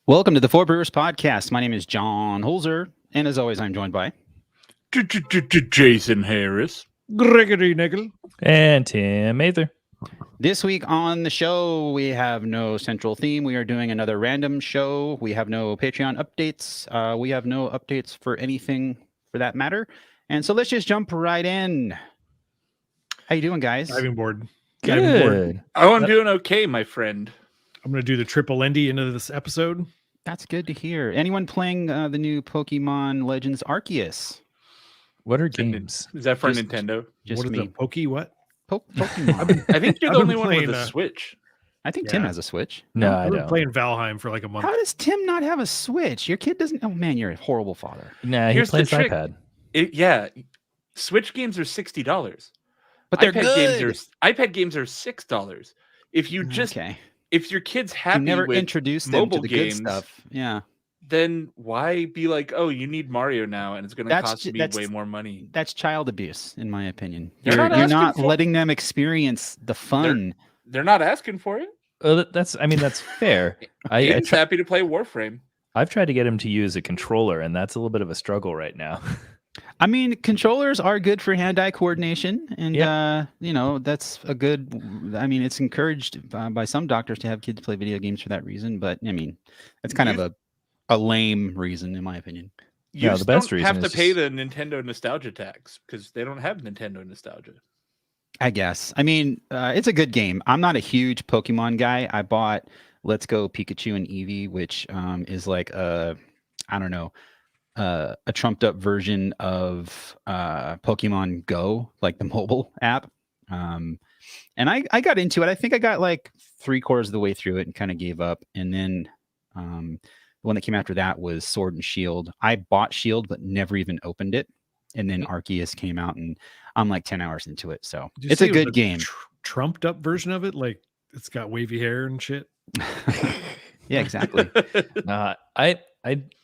Welcome to the Four Brewers Podcast. My name is John Holzer, and as always, I'm joined by Jason Harris, Gregory Nickel, and Tim Mather. This week on the show, we have no central theme. We are doing another random show. We have no Patreon updates. We have no updates for anything for that matter. And so let's just jump right in. How you doing, guys? Diving board. Good. Oh, I'm doing okay, my friend. I'm going to do the triple Endy into this episode. That's good to hear. Anyone playing the new Pokemon Legends Arceus? What are games? Is that for Just- Nintendo? Just What is me. a Pokey what? Pokemon. I think you're I've the been only one with playing, a Switch. I think Tim Yeah. has a Switch. No, I I've been don't. playing Valheim for like a month. How does Tim not have a Switch? Your kid doesn't. Oh man, you're a horrible father. Nah, he Here's the plays trick. iPad. Switch games are $60, But they're iPad good. iPad games are $6. If you just okay. if your kid's You happy never with introduced them to mobile the games, good stuff. Yeah, then why be like, oh, you need Mario now, and it's going to That's cost ju- me that's- way more money? that's child abuse, in my opinion. They're You're not you're asking not for- letting them experience the fun. They're not asking for it. That's fair. I Aiden's happy to play Warframe. I've tried to get him to use a controller, and that's a little bit of a struggle right now. I mean, controllers are good for hand-eye coordination, and that's a good. I mean, it's encouraged by some doctors to have kids play video games for that reason. But I mean, that's kind of a lame reason, in my opinion. You No, just the best don't reason have to is pay just- the Nintendo nostalgia tax because they don't have Nintendo nostalgia. I guess. I mean, it's a good game. I'm not a huge Pokemon guy. I bought Let's Go Pikachu and Eevee, which is like a trumped up version of Pokemon Go, like the mobile app. And I got into it. I think I got like 3/4 of the way through it and kind of gave up. And then the one that came after that was Sword and Shield. I bought Shield, but never even opened it. And then Arceus came out, and I'm like 10 hours into it. So Did you it's say a it was good game. Trumped up version of it, like it's got wavy hair and shit. Yeah, exactly.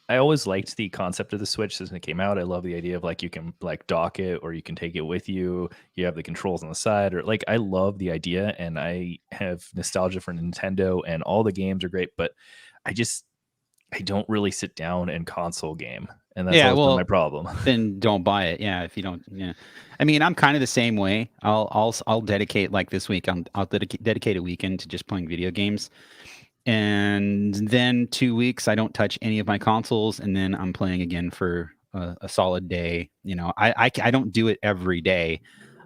I always liked the concept of the Switch since it came out. I love the idea of like you can like dock it or you can take it with you. You have the controls on the side, or like I love the idea, and I have nostalgia for Nintendo, and all the games are great, but I don't really sit down and console game, and that's always been my problem. Then don't buy it. Yeah, if you don't. Yeah, I mean, I'm kind of the same way. I'll dedicate, like this week. I'll dedicate a weekend to just playing video games, and then 2 weeks I don't touch any of my consoles, and then I'm playing again for a solid day. You know, I don't do it every day,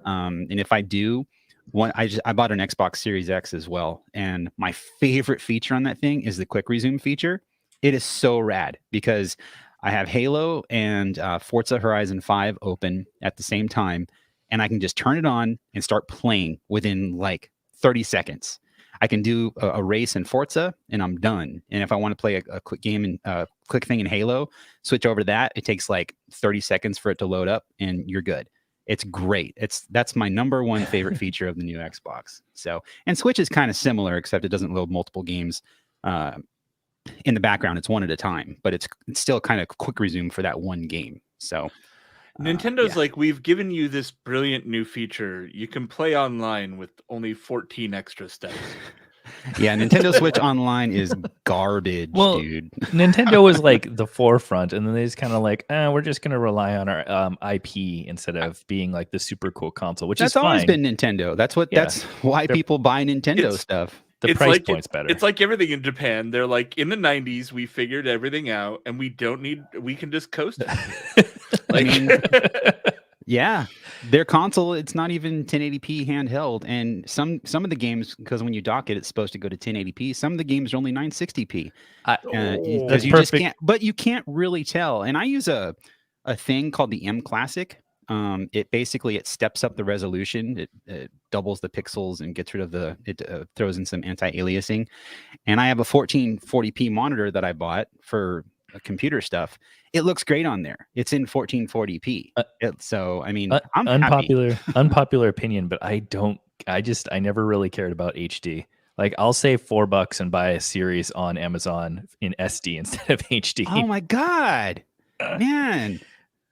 and if I do. I bought an Xbox Series X as well, and my favorite feature on that thing is the quick resume feature. It is so rad because I have Halo and Forza Horizon 5 open at the same time, and I can just turn it on and start playing within like 30 seconds. I can do a race in Forza, and I'm done. And if I want to play a quick game and quick thing in Halo, switch over to that. It takes like 30 seconds for it to load up, and you're good. It's great. That's my number one favorite feature of the new Xbox. So, and Switch is kind of similar, except it doesn't load multiple games in the background. It's one at a time, but it's still kind of quick resume for that one game. So Nintendo's like, we've given you this brilliant new feature. You can play online with only 14 extra steps. yeah, Nintendo Switch Online is garbage, dude. Nintendo was like the forefront, and then they just kind of like, we're just going to rely on our IP instead of being like the super cool console, which That's is fine. always been Nintendo. That's why people buy Nintendo stuff. The price point's better. It's like everything in Japan. They're like, in the 90s, we figured everything out, and we can just coast it. I mean, yeah, their console, it's not even 1080p handheld, and some of the games, because when you dock it, it's supposed to go to 1080p. Some of the games are only 960p. That's you perfect. just can't, but you can't really tell. And I use a thing called the M Classic. It steps up the resolution. It doubles the pixels and gets rid of throws in some anti-aliasing. And I have a 1440p monitor that I bought for computer stuff. It looks great on there. It's in 1440p. So I mean, I'm happy. Unpopular opinion, but I never really cared about HD. Like, I'll save $4 and buy a series on Amazon in SD instead of HD. Oh my god, man.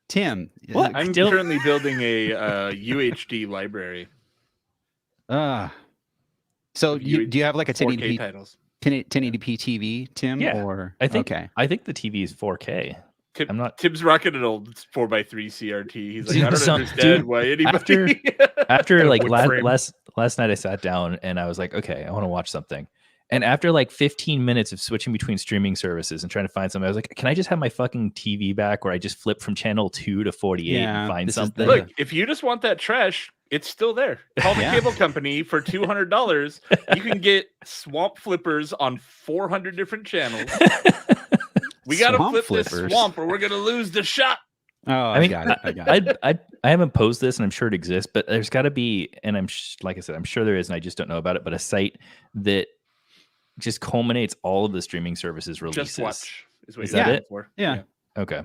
Tim, what? I'm currently building a UHD library. So do you have like a 4K titles? 1080p TV, Tim? Yeah, or I think the TV is 4K. Tim's rocking an old 4x3 CRT. He's like, I don't understand why anybody. After like last night, I sat down and I was like, okay, I want to watch something. And after like 15 minutes of switching between streaming services and trying to find something, I was like, can I just have my fucking TV back where I just flip from channel 2 to 48 and find something? Look, if you just want that trash, it's still there. Call the cable company for $200. You can get swamp flippers on 400 different channels. We got to flip this swamp or we're going to lose the shot. Oh, I got it. I haven't posed this and I'm sure it exists, but there's got to be, and like I said, I'm sure there is, and I just don't know about it, but a site that just culminates all of the streaming services releases. Just Watch is that it? For. Yeah. Okay.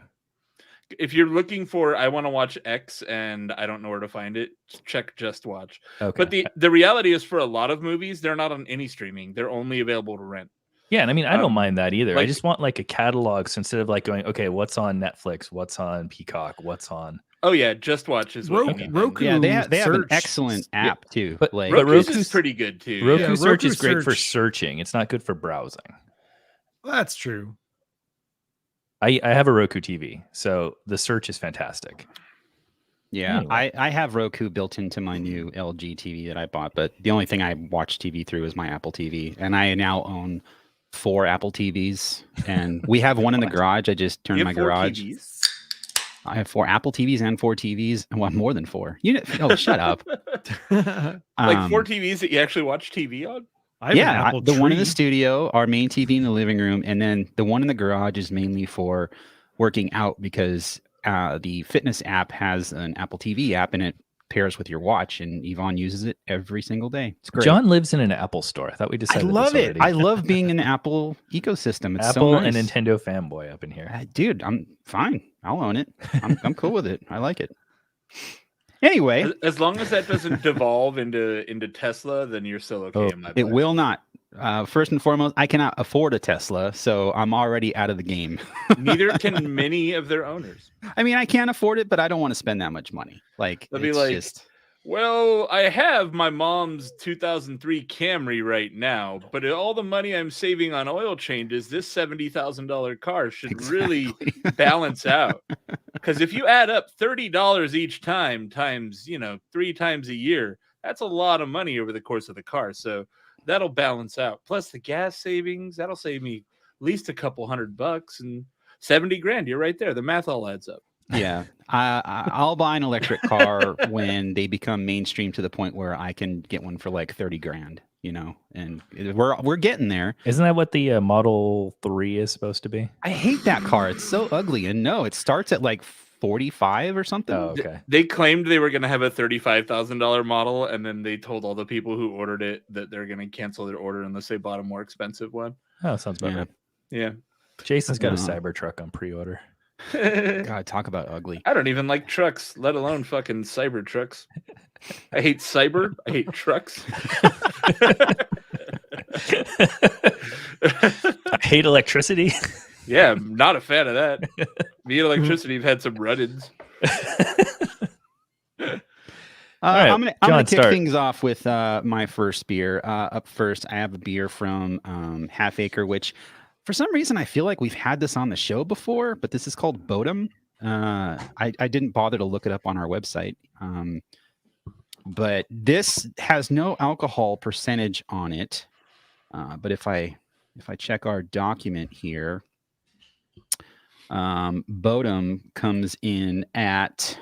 If you're looking for, I want to watch X and I don't know where to find it, check Just Watch. Okay. But the reality is, for a lot of movies, they're not on any streaming. They're only available to rent. Yeah, and I mean, I don't mind that either. I just want like a catalog, so instead of like going, okay, what's on Netflix, what's on Peacock, what's on. Oh yeah, Just Watch is what Roku. Yeah, they have an excellent app too. But Roku's pretty good too. Roku search is great for searching. It's not good for browsing. Well, that's true. I have a Roku TV, so the search is fantastic. Yeah, anyway. I have Roku built into my new LG TV that I bought, but the only thing I watch TV through is my Apple TV, and I now own 4 Apple TVs, and we have one in the garage. I just turned my garage. TVs? I have 4 Apple TVs and 4 TVs, and well, more than 4. Shut up. Like 4 TVs that you actually watch TV on? The one in the studio, our main TV in the living room, and then the one in the garage is mainly for working out because the fitness app has an Apple TV app, and it pairs with your watch, and Yvonne uses it every single day. It's great. John lives in an Apple store. I thought we decided. I love it. I love being in the Apple ecosystem. It's Apple so nice. and Nintendo fanboy up in here. Dude, I'm fine. I'll own it. I'm cool with it. I like it. Anyway, as long as that doesn't devolve into Tesla, then you're still okay. In my book. It will not. First and foremost, I cannot afford a Tesla, so I'm already out of the game. Neither can many of their owners. I mean, I can't afford it, but I don't want to spend that much money. Like, they'll be like, well, I have my mom's 2003 Camry right now, but all the money I'm saving on oil changes, this $70,000 car should really balance out. Because if you add up $30 each time times, 3 times a year, that's a lot of money over the course of the car. So that'll balance out. Plus the gas savings, that'll save me at least a couple $100 and $70,000. You're right there. The math all adds up. Yeah, I'll buy an electric car when they become mainstream to the point where I can get one for like $30,000. And we're getting there. Isn't that what the Model 3 is supposed to be? I hate that car. It's so ugly. And no, it starts at like 45 or something. Oh, okay. They claimed they were going to have a $35,000 model, and then they told all the people who ordered it that they're going to cancel their order unless they bought a more expensive one. Oh, sounds about right. Yeah. Jason's got a Cybertruck on pre-order. God, talk about ugly. I don't even like trucks, let alone fucking cyber trucks. I hate cyber. I hate trucks. I hate electricity. Yeah, I'm not a fan of that. Me and electricity have had some run-ins. Right, I'm gonna kick things off with my first beer. Up first, I have a beer from Half Acre, which for some reason I feel like we've had this on the show before, but this is called Bodum. I didn't bother to look it up on our website, but this has no alcohol percentage on it. But if I check our document here, Bodum comes in at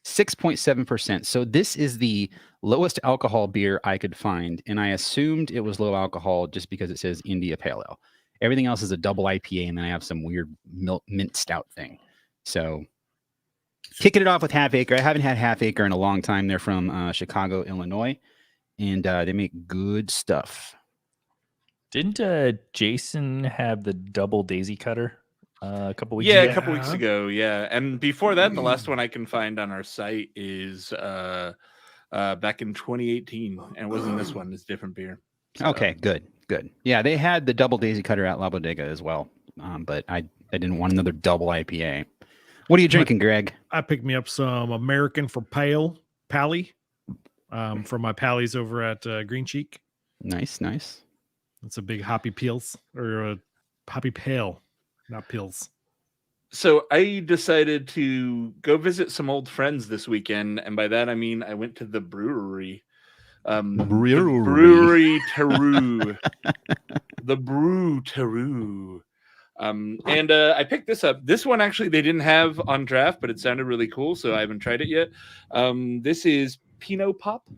6.7%. So this is the lowest alcohol beer I could find, and I assumed it was low alcohol just because it says India Pale Ale. Everything else is a double IPA, and then I have some weird mint stout thing. So kicking it off with Half Acre. I haven't had Half Acre in a long time. They're from Chicago, Illinois, and they make good stuff. Didn't Jason have the double daisy cutter a couple weeks Yeah, ago? a couple weeks ago. Yeah, and before that, the last one I can find on our site is back in 2018, and it wasn't this one; it's different beer. So. Okay, good. Yeah, they had the double daisy cutter at La Bodega as well, but I didn't want another double IPA. What are you drinking, Greg? I picked me up some American for Pally, from my Pallies over at Green Cheek. Nice. It's a big hoppy peels or a hoppy pale, not pills. So I decided to go visit some old friends this weekend, and by that I mean I went to the brewery. Brewery Teru. The Brew Teru. And I picked this up. This one actually they didn't have on draft, but it sounded really cool, so I haven't tried it yet. This is Pinot Pop.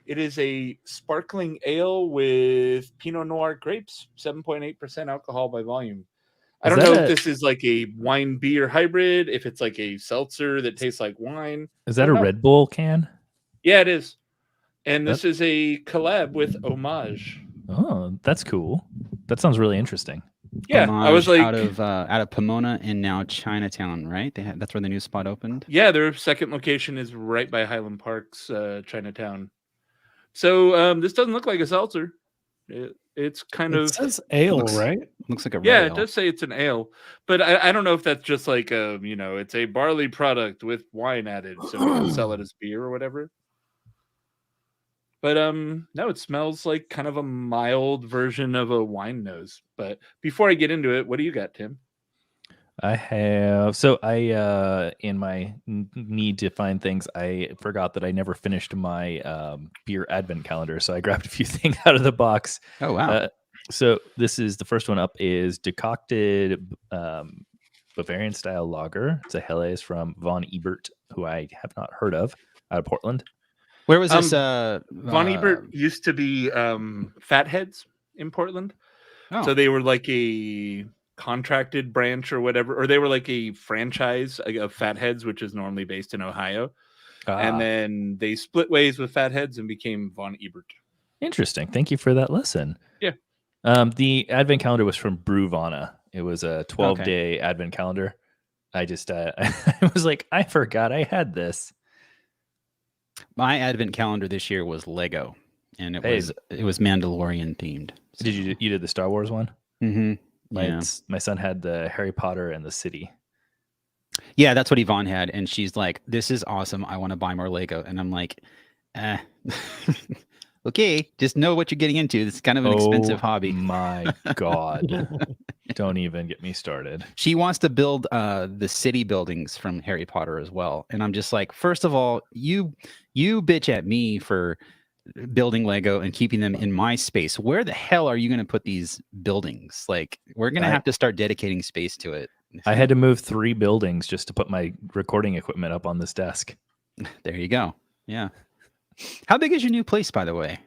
It is a sparkling ale with Pinot Noir grapes, 7.8% alcohol by volume. I don't know if this is like a wine beer hybrid, if it's like a seltzer that tastes like wine. Is that a Red Bull can? Yeah, it is. And this is a collab with Homage. Oh, that's cool. That sounds really interesting. Yeah, Homage I was like out of Pomona and now Chinatown, right? That's where the new spot opened. Yeah, their second location is right by Highland Park's Chinatown. So this doesn't look like a seltzer. It's kind of says ale, right? Looks like a red yeah. ale. It does say it's an ale, but I don't know if that's just like a it's a barley product with wine added, so we can sell it as beer or whatever. But no, it smells like kind of a mild version of a wine nose. But before I get into it, what do you got, Tim? I in my need to find things, I forgot that I never finished my beer advent calendar, so I grabbed a few things out of the box. Oh wow. So this is the first one up is decocted Bavarian style lager. It's a Helles from Von Ebert, who I have not heard of, out of Portland. Where was this? Von Ebert used to be Fatheads in Portland. Oh. So they were like a contracted branch or whatever, or they were like a franchise of Fatheads, which is normally based in Ohio. And then they split ways with Fatheads and became Von Ebert. Interesting. Thank you for that lesson. Yeah. The advent calendar was from Brewvana. It was a 12-day advent calendar. I just I was like, I forgot I had this. My advent calendar this year was Lego, and it was Mandalorian themed. So. Did you did the Star Wars one? Mm-hmm. My son had the Harry Potter and the City. Yeah, that's what Yvonne had, and she's like, "This is awesome. I want to buy more Lego." And I'm like, okay, just know what you're getting into. It's kind of an expensive hobby. My God. Don't even get me started. She wants to build the city buildings from Harry Potter as well. And I'm just like, first of all, you bitch at me for building Lego and keeping them in my space. Where the hell are you going to put these buildings? Like, we're going to have to start dedicating space to it. I had to move 3 buildings just to put my recording equipment up on this desk. There you go. Yeah. How big is your new place, by the way?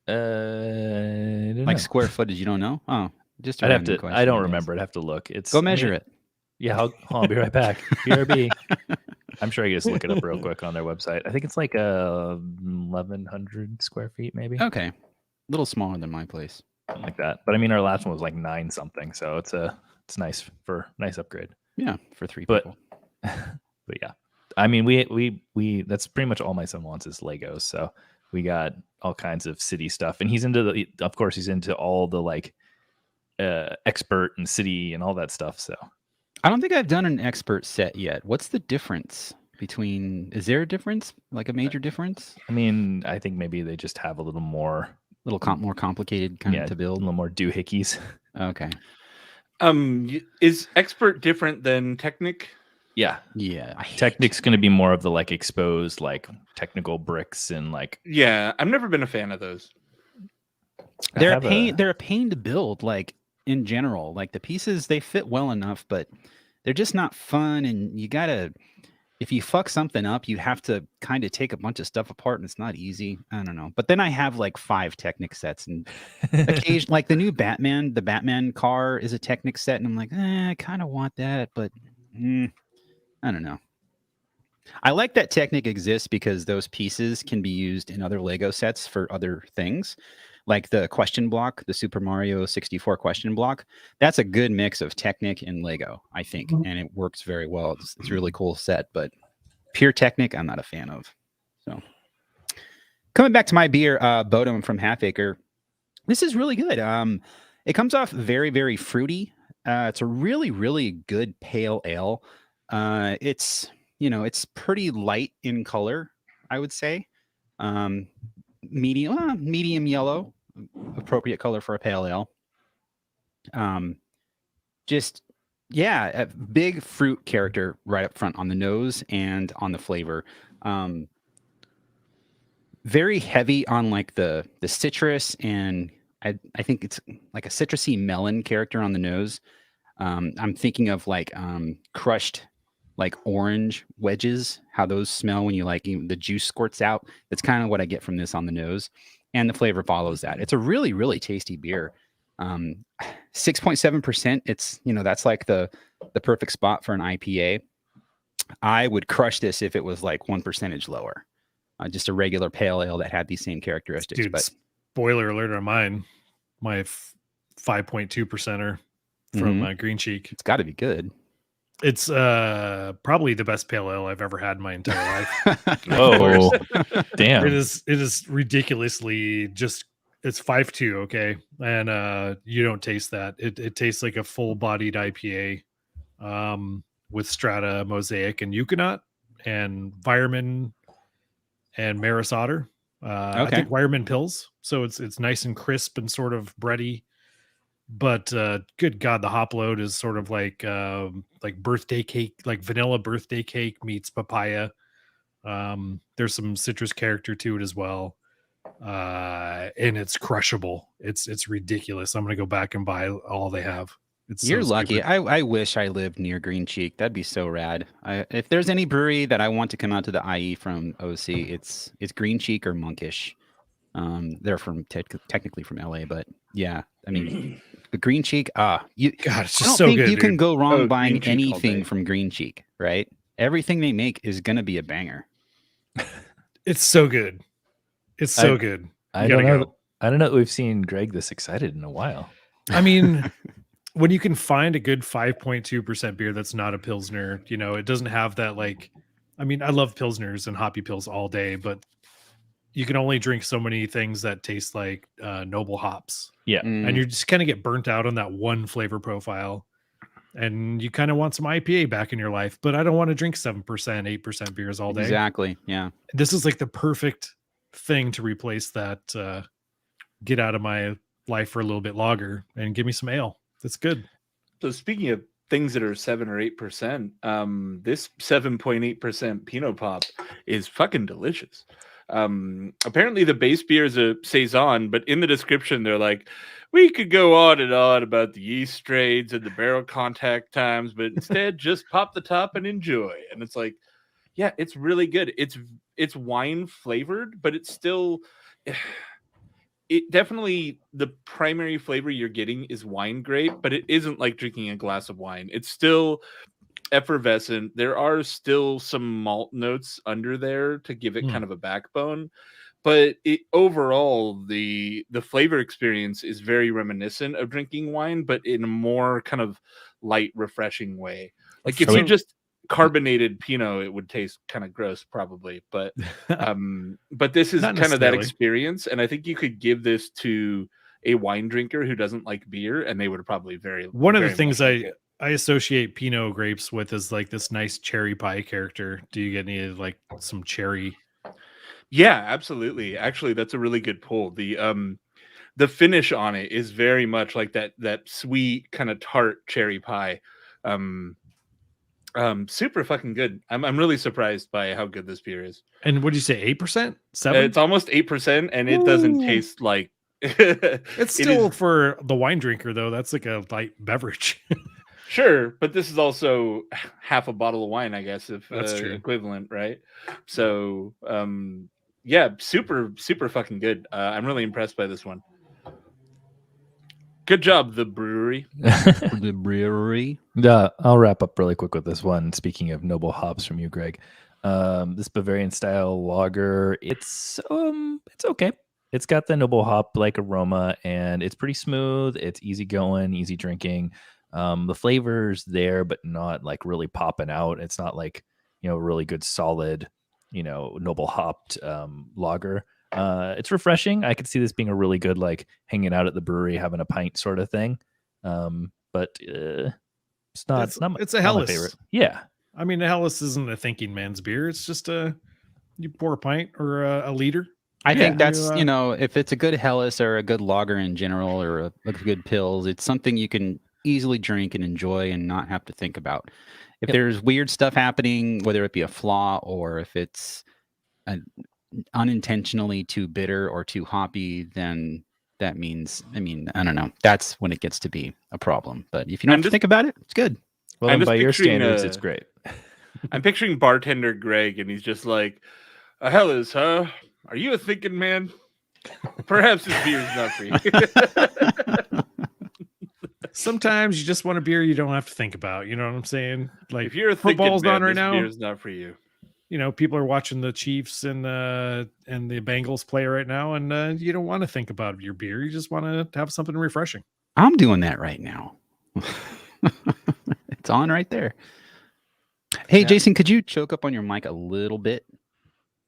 I don't like know. square footage, you don't know? Oh, just a I'd have random to. question, I don't guess. remember. I'd have to look. Go measure it. Yeah, I'll be right back. BRB. I'm sure I can just look it up real quick on their website. I think it's like 1,100 square feet, maybe. Okay, a little smaller than my place. Something like that. But I mean, our last one was like 9 something, so it's nice for nice upgrade. Yeah, for 3 But- people. But yeah, I mean, we that's pretty much all my son wants is Legos. So we got all kinds of city stuff, and he's into of course, he's into all the like expert and city and all that stuff. So I don't think I've done an expert set yet. What's the difference between? Is there a difference? Like a major difference? I mean, I think maybe they just have a little more, More complicated kind of to a build. little more doohickeys. Okay. Is expert different than Technic? Yeah. Yeah. Technic's going to be more of the like exposed, like technical bricks and like. Yeah, I've never been a fan of those. They're a pain. They're a pain to build. Like in general, like the pieces they fit well enough, but they're just not fun. And you gotta, if you fuck something up, you have to kind of take a bunch of stuff apart, and it's not easy. I don't know. But then I have like 5 Technic sets, and occasion like the new Batman, the Batman car is a Technic set, and I'm like, I kind of want that, but I don't know. I like that Technic exists because those pieces can be used in other Lego sets for other things. Like the question block, the Super Mario 64 question block. That's a good mix of Technic and Lego, I think, and it works very well. It's a really cool set, but pure Technic, I'm not a fan of. So, coming back to my beer, Bodum from Half Acre. This is really good. It comes off very, very fruity. It's a really, really good pale ale. It's pretty light in color, I would say. Medium yellow, appropriate color for a pale ale. A big fruit character right up front on the nose and on the flavor. Very heavy on like the citrus, and I think it's like a citrusy melon character on the nose. I'm thinking of like crushed like orange wedges, how those smell when you like the juice squirts out. That's kind of what I get from this on the nose, and the flavor follows that. It's a really, really tasty beer. 6.7%. It's, that's like the perfect spot for an IPA. I would crush this if it was like 1% lower. Just a regular pale ale that had these same characteristics. Dude, but spoiler alert on mine, my 5.2%er from Green Cheek. It's got to be good. It's probably the best pale ale I've ever had in my entire life. Oh, damn! It is ridiculously just. It's 5.2, okay, and you don't taste that. It tastes like a full-bodied IPA, with Strata, Mosaic, and Euconaut, and Weirman, and Maris Otter. I think Weirman Pills. So it's nice and crisp and sort of bready. But good God, the hop load is sort of like birthday cake, like vanilla birthday cake meets papaya. There's some citrus character to it as well, and it's crushable. It's ridiculous. I'm gonna go back and buy all they have. You're lucky. I wish I lived near Green Cheek. That'd be so rad. If there's any brewery that I want to come out to the IE from OC, it's Green Cheek or Monkish. They're from technically from LA, but yeah, I mean, the Green Cheek. It's just I don't so think good. You can go wrong buying Green Cheek anything from Green Cheek, right? Everything they make is gonna be a banger. It's so good. It's so good. I don't know. I don't know that we've seen Greg this excited in a while. I mean, when you can find a good 5.2% beer that's not a Pilsner, it doesn't have that I love Pilsners and hoppy pills all day, but you can only drink so many things that taste like noble hops. Yeah. And you just kind of get burnt out on that one flavor profile. And you kind of want some IPA back in your life, but I don't want to drink 7%, 8% beers all day. Exactly. Yeah. This is like the perfect thing to replace that, get out of my life for a little bit longer and give me some ale. That's good. So speaking of things that are 7 or 8%, this 7.8% Pinot Pop is fucking delicious. Apparently the base beer is a Saison, but in the description they're like, we could go on and on about the yeast strains and the barrel contact times, but instead just pop the top and enjoy. And it's like, yeah, it's really good. It's wine flavored, but it's still, it definitely, the primary flavor you're getting is wine grape, but it isn't like drinking a glass of wine. It's still effervescent. There are still some malt notes under there to give it kind of a backbone, but overall the flavor experience is very reminiscent of drinking wine, but in a more kind of light, refreshing way. Like if you just carbonated Pinot, it would taste kind of gross probably, but this is kind of that experience, and I think you could give this to a wine drinker who doesn't like beer, and they would probably one of the things I associate Pinot grapes with is like this nice cherry pie character. Do you get any like some cherry? Yeah, absolutely. Actually, that's a really good pull. The finish on it is very much like that sweet kind of tart cherry pie. Super fucking good. I'm really surprised by how good this beer is. And what did you say, 8%? 7? It's almost 8%, and it doesn't taste like It's It still is- for the wine drinker though. That's like a light beverage. sure, but this is also half a bottle of wine, I guess, if That's true. equivalent, right? So, yeah, super fucking good. I'm really impressed by this one. Good job, the brewery. The brewery. I'll wrap up really quick with this one. Speaking of noble hops from you, Greg, this Bavarian style lager, it's okay. It's got the noble hop like aroma, and it's pretty smooth. It's easy going, easy drinking. The flavor's there, but not like really popping out. It's not like really good solid, noble hopped lager. It's refreshing. I could see this being a really good like hanging out at the brewery, having a pint sort of thing. But it's not. It's not a not my Helles. favorite. Yeah, I mean, a Helles isn't a thinking man's beer. It's just you pour a pint or a liter. I think Yeah. that's, if it's a good Helles or a good lager in general or a good pills, it's something you can easily drink and enjoy and not have to think about. If Yep. there's weird stuff happening, whether it be a flaw or if it's unintentionally too bitter or too hoppy, then that means, I don't know. That's when it gets to be a problem. But if you don't I'm have to just- think about it, it's good. well, I'm then just by your picturing, standards, it's great. I'm picturing bartender Greg, and he's just like, Helles, huh? Are you a thinking man? Perhaps this beer is not for you. Sometimes you just want a beer you don't have to think about. You know what I'm saying? Like If you're a thinking football's man, on right this now. beer is not for you. People are watching the Chiefs and the Bengals play right now, and you don't want to think about your beer. You just want to have something refreshing. I'm doing that right now. It's on right there. Hey, Yeah. Jason, could you choke up on your mic a little bit?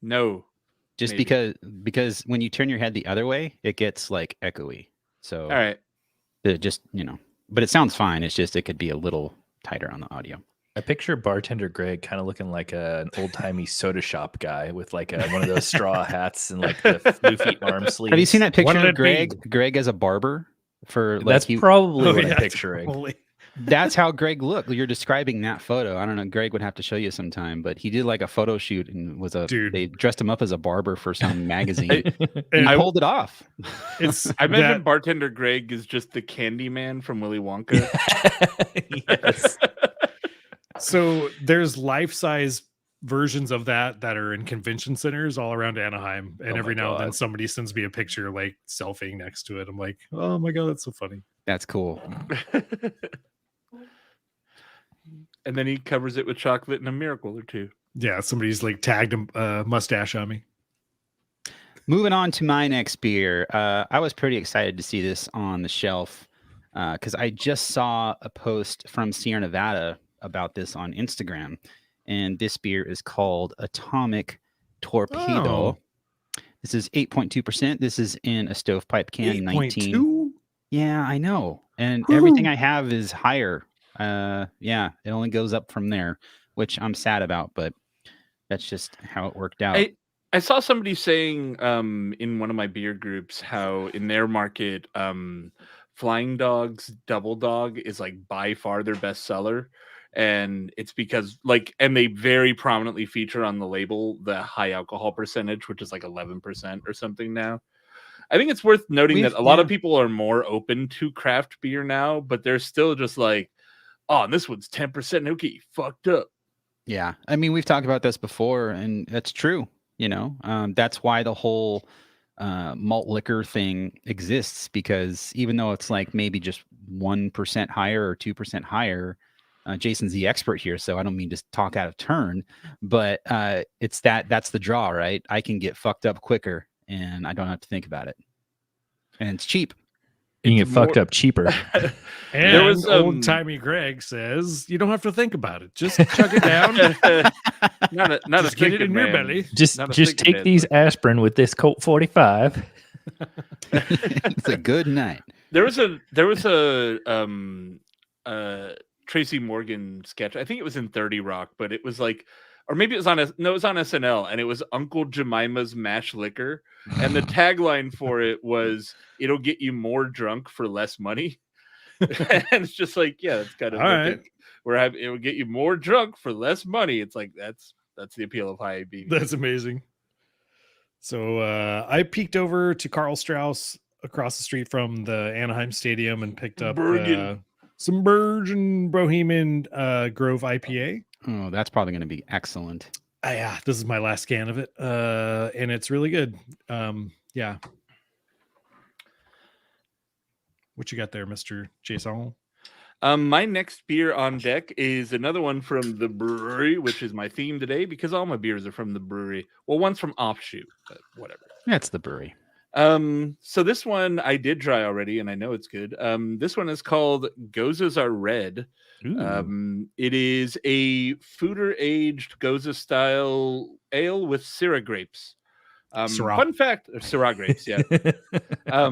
No. Just Maybe. because when you turn your head the other way, it gets like echoey. So All right. it just, but it sounds fine. It's just, it could be a little tighter on the audio. I picture bartender Greg kind of looking like an old timey soda shop guy with like one of those straw hats and like the floofy arm sleeves. Have you seen that picture What'll of it Greg? be? Greg as a barber for like That's he, probably what yeah, I'm picturing. totally. that's how Greg looked. You're describing that photo. I don't know. Greg would have to show you sometime, but he did like a photo shoot and Dude. they dressed him up as a barber for some magazine. And and he I- pulled it off. it's I imagine that- bartender Greg is just the candy man from Willy Wonka. Yes. So there's life-size versions of that are in convention centers all around Anaheim, and Oh every my now and then God. somebody sends me a picture like selfieing next to it. I'm like, oh my god, that's so funny. That's cool. And then he covers it with chocolate and a miracle or two. Yeah, somebody's like tagged a mustache on me. Moving on to my next beer. I was pretty excited to see this on the shelf because I just saw a post from Sierra Nevada about this on Instagram. And this beer is called Atomic Torpedo. Oh. This is 8.2%. This is in a stovepipe can, 19. 8.2? Yeah, I know. And Woo. everything I have is higher. Yeah, it only goes up from there, which I'm sad about, but that's just how it worked out. I saw somebody saying in one of my beer groups how in their market Flying Dog's Double Dog is like by far their best seller. And it's because and they very prominently feature on the label the high alcohol percentage, which is like 11% or something now. I think it's worth noting that a lot of people are more open to craft beer now, but they're still just like, oh, this one's 10%. It'll get you fucked up. Yeah. I mean, we've talked about this before, and that's true. That's why the whole malt liquor thing exists, because even though it's like maybe just 1% higher or 2% higher, Jason's the expert here, so I don't mean to talk out of turn, but it's that's the draw, right? I can get fucked up quicker and I don't have to think about it. And it's cheap. You can It's get fucked more- up cheaper. And There was, old timey Greg says you don't have to think about it. Just chug it down. not a Just get it thinking in your man. belly. Just Not a just thinking take man, these aspirin with this Colt 45. It's a good night. There was a Tracy Morgan sketch. I think it was in 30 Rock, but it was like, or maybe it was on it was on SNL, and it was Uncle Jemima's Mash Liquor, and the tagline for it was, "It'll get you more drunk for less money." And it's just like, yeah, that's kind of All what right. it will get you more drunk for less money. It's like that's the appeal of high ABV. That's amazing. So I peeked over to Carl Strauss across the street from the Anaheim Stadium and picked up Bergen. some Bergen Bohemian Grove IPA. Oh, that's probably going to be excellent. Yeah, this is my last can of it, and it's really good. Yeah. What you got there, Mr. Jason? My next beer on deck is another one from the brewery, which is my theme today because all my beers are from the brewery. Well, one's from Offshoot, but whatever. That's the brewery. So this one I did try already, and I know it's good. This one is called Gozas Are Red. It is a foeder-aged Goza style ale with Syrah grapes. Syrah. Fun fact, or Syrah grapes, yeah.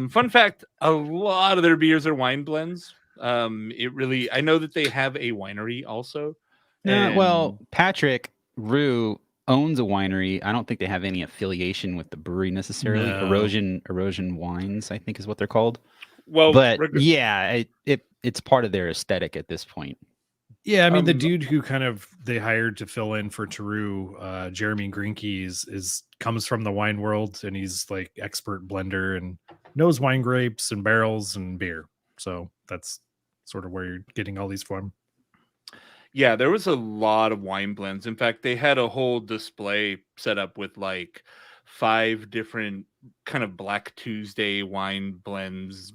Fun fact, a lot of their beers are wine blends. I know that they have a winery also. Well, Patrick Rue owns a winery. I don't think they have any affiliation with the brewery necessarily. No. Erosion Wines, I think is what they're called. Well, But yeah, it's part of their aesthetic at this point. Yeah, I mean the dude who kind of they hired to fill in for Taru, Jeremy Greenkey is comes from the wine world, and he's like expert blender and knows wine grapes and barrels and beer. So that's sort of where you're getting all these from. Yeah, there was a lot of wine blends. In fact, they had a whole display set up with like 5 different kind of Black Tuesday wine blends,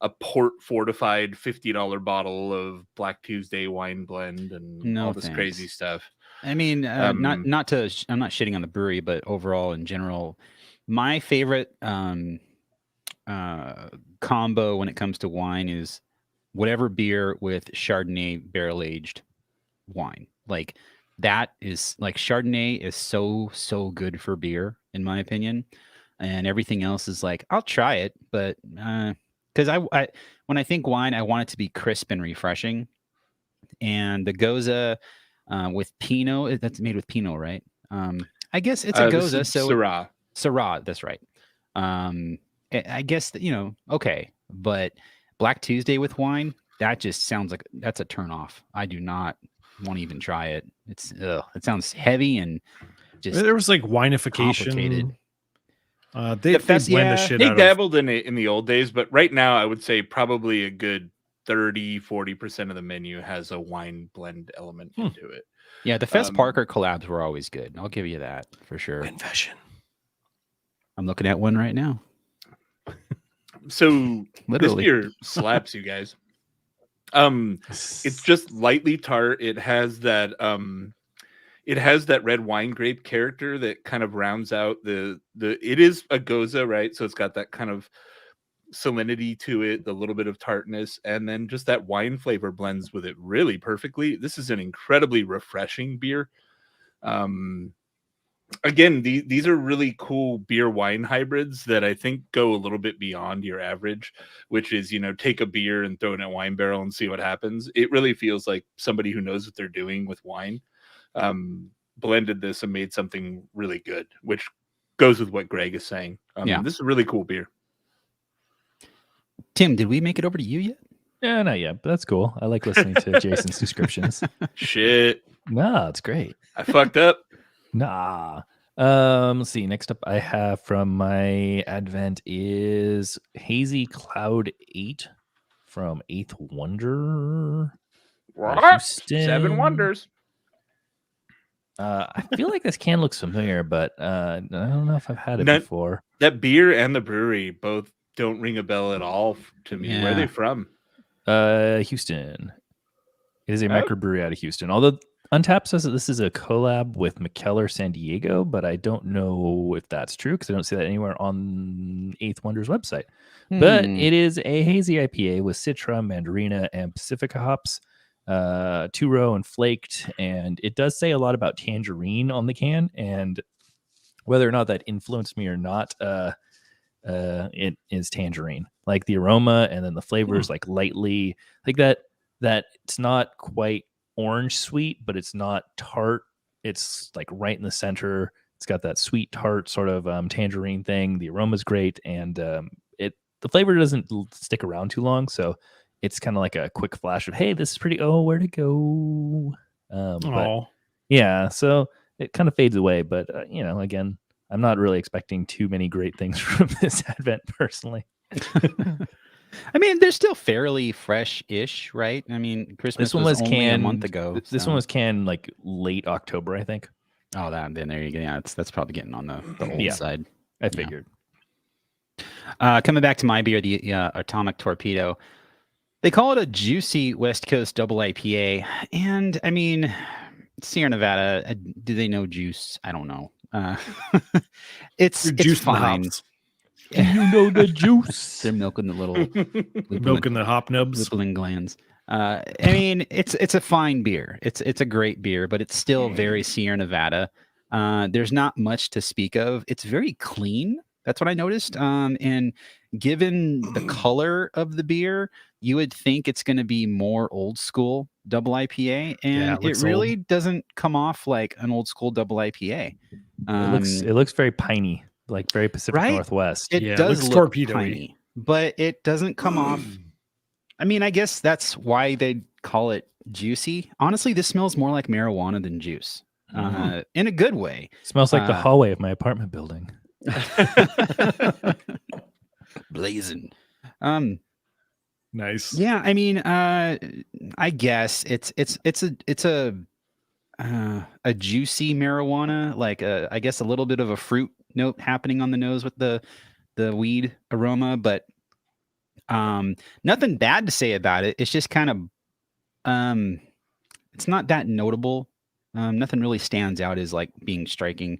a port fortified $50 bottle of Black Tuesday wine blend and all this crazy stuff. I mean, I'm not shitting on the brewery, but overall in general, my favorite combo when it comes to wine is whatever beer with Chardonnay barrel aged wine. Like that is like Chardonnay is so good for beer in my opinion, and everything else is like I'll try it, but because I when I think wine, I want it to be crisp and refreshing. And the Goza with Pinot, that's made with Pinot, right? I guess it's a Goza, so Syrah, that's right. I guess okay, but Black Tuesday with wine, that just sounds like that's a turn off. I do not want to even try it. It sounds heavy and just there was like winification. Complicated. They blend the shit they out dabbled in it in the old days, but right now I would say probably a good 30-40% of the menu has a wine blend element into it. Yeah, the Fess Parker collabs were always good. I'll give you that for sure. Confession. I'm looking at one right now. So Literally. This beer slaps, you guys. It's just lightly tart. It has that red wine grape character that kind of rounds out it is a Goza, right? So it's got that kind of salinity to it, the little bit of tartness, and then just that wine flavor blends with it really perfectly. This is an incredibly refreshing beer. Again, these are really cool beer wine hybrids that I think go a little bit beyond your average, which is, take a beer and throw it in a wine barrel and see what happens. It really feels like somebody who knows what they're doing with wine blended this and made something really good, which goes with what Greg is saying. This is a really cool beer. Tim, did we make it over to you yet? Yeah, not yet, but that's cool. I like listening to Jason's descriptions. Shit. Nah, it's great. I fucked up. Nah. Let's see. Next up I have from my advent is Hazy Cloud 8 from Eighth Wonder. Houston. 7 Wonders. I feel like this can looks familiar, but I don't know if I've had it before. That beer and the brewery both don't ring a bell at all to me. Yeah. Where are they from? Houston. It is a microbrewery out of Houston. Although Untapped says that this is a collab with McKellar San Diego, but I don't know if that's true because I don't see that anywhere on Eighth Wonder's website. But it is a hazy IPA with Citra, Mandarina, and Pacifica hops, 2-row and flaked, and it does say a lot about tangerine on the can, and whether or not that influenced me or not, it is tangerine. Like the aroma and then the flavors, like lightly, like that it's not quite orange sweet, but it's not tart. It's like right in the center. It's got that sweet tart sort of tangerine thing. The aroma's great, and the flavor doesn't stick around too long, so it's kind of like a quick flash of, hey, this is pretty. Oh, where'd it go? But yeah, so it kind of fades away. But again, I'm not really expecting too many great things from this advent personally. I mean, they're still fairly fresh-ish, right? I mean, Christmas This one was only a canned month ago. This so- one was canned like late October, I think. Oh, then there you go. Yeah, that's probably getting on the old Yeah. side. I figured. Coming back to my beer, the Atomic Torpedo. They call it a juicy West Coast double IPA, and I mean, Sierra Nevada. Do they know juice? I don't know. It's juice fine. You know the juice. They're milking the little Milking the hop nubs. rippling glands. I mean, it's a fine beer. It's a great beer, but it's still very Sierra Nevada. There's not much to speak of. It's very clean. That's what I noticed. And given the color of the beer, you would think it's going to be more old school double IPA, and it it looks really doesn't come off like an old school double IPA. It looks very piney, like very Pacific Right? Northwest. It Yeah, it does looks look torpedo-y. piney, but it doesn't come off. I mean, I guess that's why they call it juicy. Honestly, this smells more like marijuana than juice, in a good way. Smells like the hallway of my apartment building. Blazing. Nice. Yeah, I mean, I guess it's a juicy marijuana, like I guess a little bit of a fruit note happening on the nose with the weed aroma, but nothing bad to say about it. It's just kind of it's not that notable. Nothing really stands out as like being striking.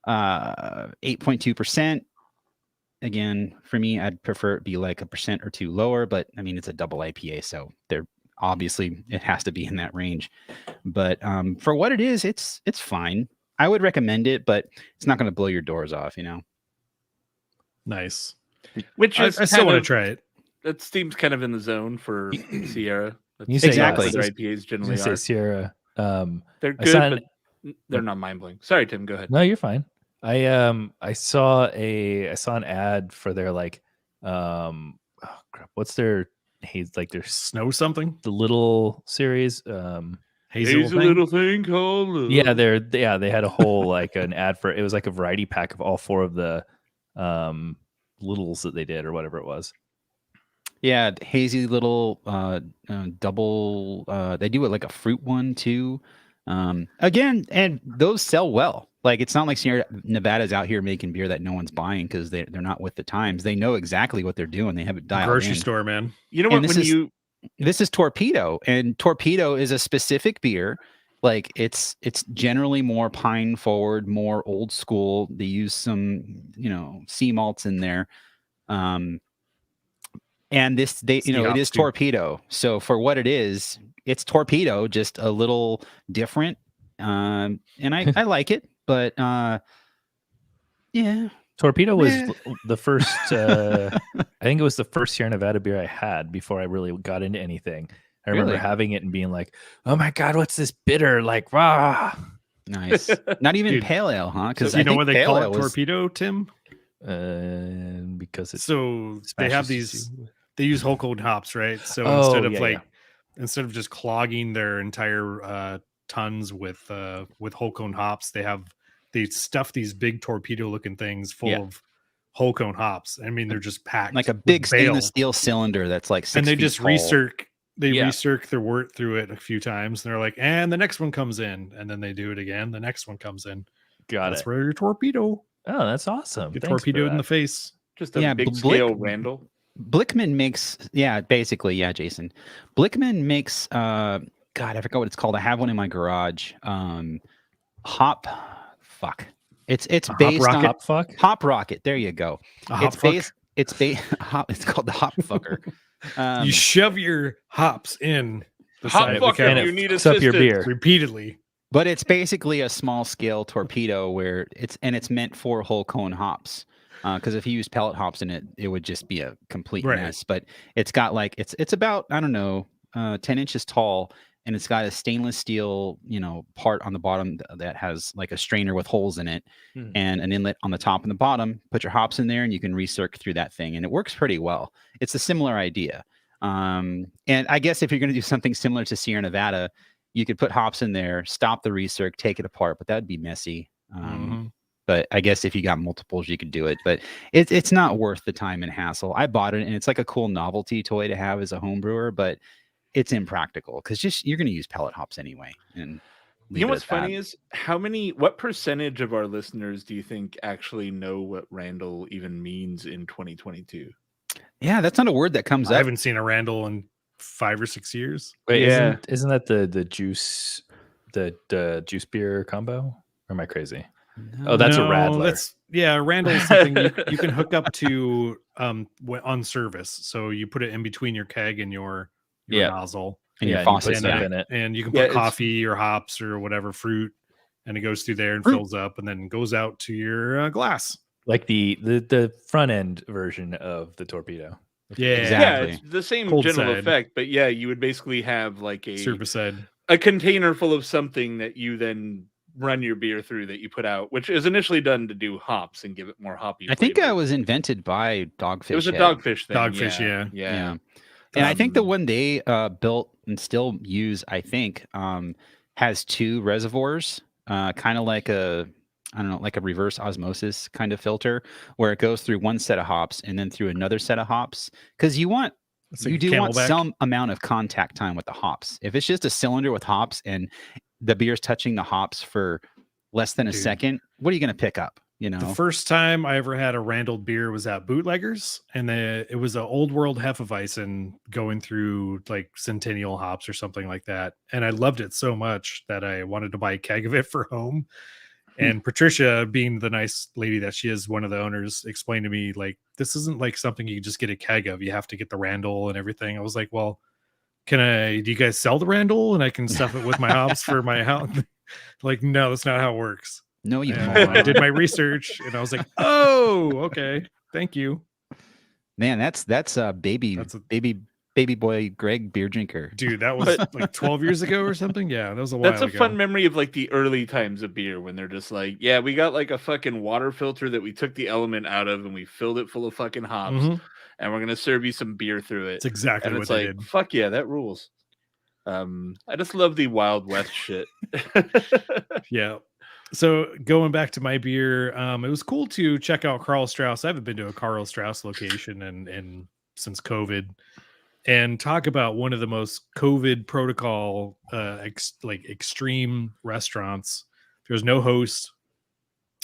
8.2%. Again, for me, I'd prefer it be like 1% or 2 lower, but I mean, it's a double IPA, so they're obviously it has to be in that range. But for what it is, it's fine. I would recommend it, but it's not going to blow your doors off, you know. Nice. Which I is still want to try it. That seems kind of in the zone for Sierra. That's You say Exactly. what their yes. IPAs I generally was gonna are. say Sierra. They're I good, saw but they're not mind blowing. Sorry, Tim. Go ahead. No, you're fine. I saw an ad for their like oh crap, what's their haze, like their Snow something? the little series Hazel Here's a thing? little thing called love. they had a whole like an ad for it was like a variety pack of all 4 of the littles that they did or whatever it was. Yeah, hazy little double. They do it like a fruit one too. Again, and those sell well. Like it's not like Sierra Nevada's out here making beer that no one's buying because they're not with the times. They know exactly what they're doing. They have it dialed Grocery in. store, man. You know And what? this is Torpedo, and Torpedo is a specific beer. Like it's generally more pine forward, more old school. They use some sea malts in there. And it is Torpedo. So for what it is, it's Torpedo, just a little different. And I like it, but yeah. Torpedo was the first I think it was the first Sierra Nevada beer I had before I really got into anything. I remember Really? having it and being like, "Oh my god, what's this bitter?" Like, rah. Nice. Not even Dude, pale ale, huh? Because You know what they call it? Torpedo, Tim? Because it's So they have smashes these. They use whole cone hops, right? So Oh, instead of just clogging their entire tons with whole cone hops, they stuff these big torpedo looking things full of whole cone hops. I mean, they're just packed like a with big bale. stainless steel cylinder that's like 6 And they feet just tall. recirc their wort through it a few times. And they're like, and the next one comes in, and then they do it again. The next one comes in. got That's it. where your torpedo. Oh, that's awesome. Get Thanks for torpedoed in that. the face. Just a Yeah, big Blick- scale Randall. Blickman makes, Jason. Blickman makes, God, I forgot what it's called. I have one in my garage. It's A based hop on rocket? Fuck. Hop Rocket. There you go. A hop fuck. It's called the Hop Fucker. You shove your hops in the Hop side of the fucker, can you need fucks up your assistance. beer. repeatedly. But it's basically a small scale torpedo where it's meant for whole cone hops. Because if you use pellet hops in it, it would just be a complete Right. mess. But it's got like it's about 10 inches tall, and it's got a stainless steel part on the bottom that has like a strainer with holes in it, and an inlet on the top and the bottom. Put your hops in there, and you can recirc through that thing, and it works pretty well. It's a similar idea. And I guess if you're going to do something similar to Sierra Nevada, you could put hops in there, stop the recirc, take it apart, but that'd be messy. But I guess if you got multiples, you could do it. But it's not worth the time and hassle. I bought it, and it's like a cool novelty toy to have as a home brewer, but it's impractical because just you're going to use pellet hops anyway. And You know what's funny is what percentage of our listeners do you think actually know what Randall even means in 2022? Yeah, that's not a word that comes I up. haven't seen a Randall in 5 or 6 years. Wait, Yeah. isn't that the juice juice beer combo? Or am I crazy? Oh, that's a Radler. Randall is something you can hook up to on service. So you put it in between your keg and your nozzle. And your and you put faucet stuff in it. And you can Yeah, put coffee or hops or whatever fruit, and it goes through there and fills up and then goes out to your glass. Like the front end version of the Torpedo. Yeah, Exactly. Yeah, it's the same Cold general side. effect, but yeah, you would basically have like service side. a container full of something that you then run your beer through that you put out, which is initially done to do hops and give it more hoppy. I think flavor. it was invented by Dogfish. It was a Head. Dogfish thing. Dogfish, yeah. Yeah. And I think the one they built and still use, I think, has 2 reservoirs, kind of like like a reverse osmosis kind of filter, where it goes through one set of hops and then through another set of hops. Because you want some amount of contact time with the hops. If it's just a cylinder with hops and the beer's touching the hops for less than a second, what are you going to pick up? You know, the first time I ever had a Randall beer was at Bootleggers, and it was an Old World Hefeweizen going through like Centennial hops or something like that. And I loved it so much that I wanted to buy a keg of it for home. And Patricia, being the nice lady that she is, one of the owners, explained to me, like, this isn't like something you can just get a keg of. You have to get the Randall and everything. I was like, well, do you guys sell the Randall and I can stuff it with my hops for my house? Like, no, that's not how it works. no, you And I did my research and I was like, oh, okay. Thank you. Man, that's a baby boy Greg beer drinker. Dude, that was like 12 years ago or something. Yeah, that was a while That's a ago. fun memory of like the early times of beer when they're just like, yeah, we got like a fucking water filter that we took the element out of and we filled it full of fucking hops, and we're gonna serve you some beer through it. It's exactly and what it's they like, did. fuck yeah, that rules. I just love the Wild West shit. Yeah. So going back to my beer, it was cool to check out Karl Strauss. I haven't been to a Karl Strauss location and since COVID, and talk about one of the most COVID protocol extreme restaurants. There's no host.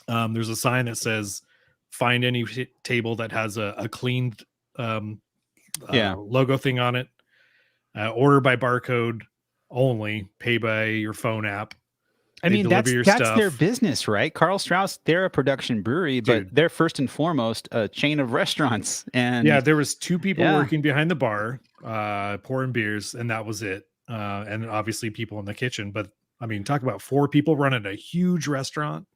There's a sign that says find any table that has a clean logo thing on it. Order by barcode only, pay by your phone app. I mean, that's their business, right? Karl Strauss, they're a production brewery, but they're first and foremost a chain of restaurants. And yeah, there was 2 people working behind the bar, pouring beers, and that was it. And obviously people in the kitchen. But I mean, talk about 4 people running a huge restaurant.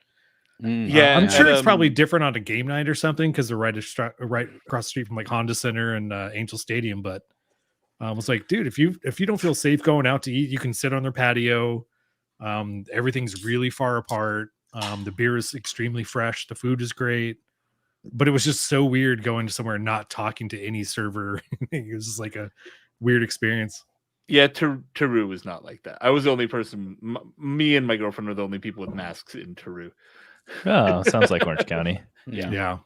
Yeah, I'm sure it's probably different on a game night or something because they're right across the street from like Honda Center and Angel Stadium. But I was like, dude, if you don't feel safe going out to eat, you can sit on their patio. Everything's really far apart. The beer is extremely fresh. The food is great, but it was just so weird going to somewhere and not talking to any server. It was just like a weird experience. Yeah, Teru was not like that. I was the only person. Me and my girlfriend were the only people with masks in Teru. Oh, sounds like Orange County. Yeah.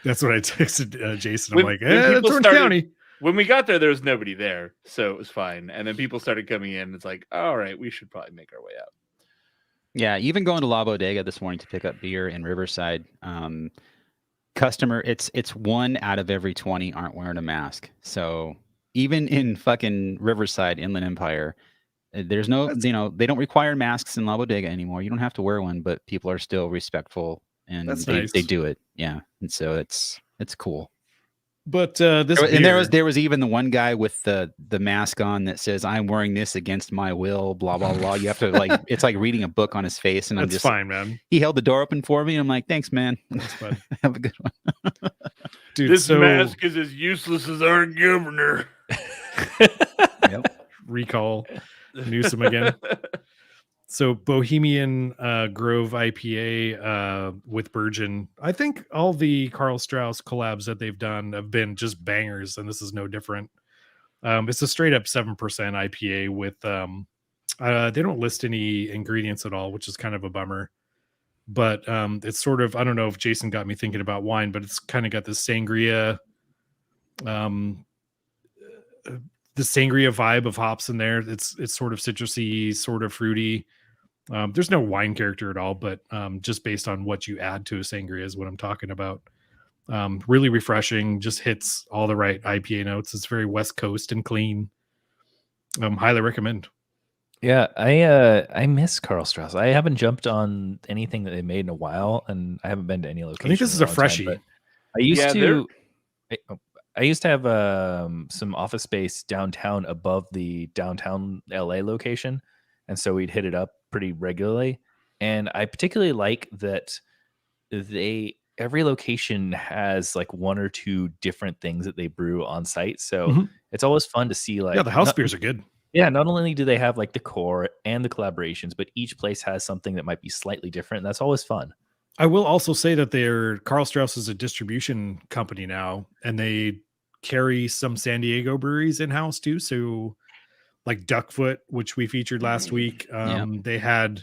That's what I texted Jason. When I'm like, that's Orange County. When we got there was nobody there, so it was fine. And then people started coming in. It's like, all right, we should probably make our way out. Yeah, even going to La Bodega this morning to pick up beer in Riverside, customer, it's 1 out of every 20 aren't wearing a mask. So even in fucking Riverside, Inland Empire, there's no, they don't require masks in La Bodega anymore. You don't have to wear one, but people are still respectful and they do it. Yeah, and so it's cool. But there was even the one guy with the mask on that says, "I'm wearing this against my will." Blah blah blah. You have to it's like reading a book on his face, and that's fine, man. He held the door open for me, and I'm like, "Thanks, man. That's fine. Have a good one." Dude, this mask is as useless as our governor. Yep. Recall Newsom again. So Bohemian Grove IPA with Virgin. I think all the Karl Strauss collabs that they've done have been just bangers, and this is no different. It's a straight up 7% IPA with they don't list any ingredients at all, which is kind of a bummer. but it's sort of, I don't know if Jason got me thinking about wine, but it's kind of got this sangria, the sangria vibe of hops in there. It's sort of citrusy, sort of fruity. There's no wine character at all, but just based on what you add to a sangria is what I'm talking about. Really refreshing, just hits all the right IPA notes. It's very West Coast and clean. Highly recommend. Yeah, I miss Karl Strauss. I haven't jumped on anything that they made in a while, and I haven't been to any location. I think this is a freshie. I used to. I used to have some office space downtown above the downtown LA location, and so we'd hit it up pretty regularly. And I particularly like that every location has like one or two different things that they brew on site. So it's always fun to see like the house beers are good. Yeah, not only do they have like the core and the collaborations, but each place has something that might be slightly different. And that's always fun. I will also say that Karl Strauss is a distribution company now, and they carry some San Diego breweries in-house too. So like Duckfoot, which we featured last week, they had,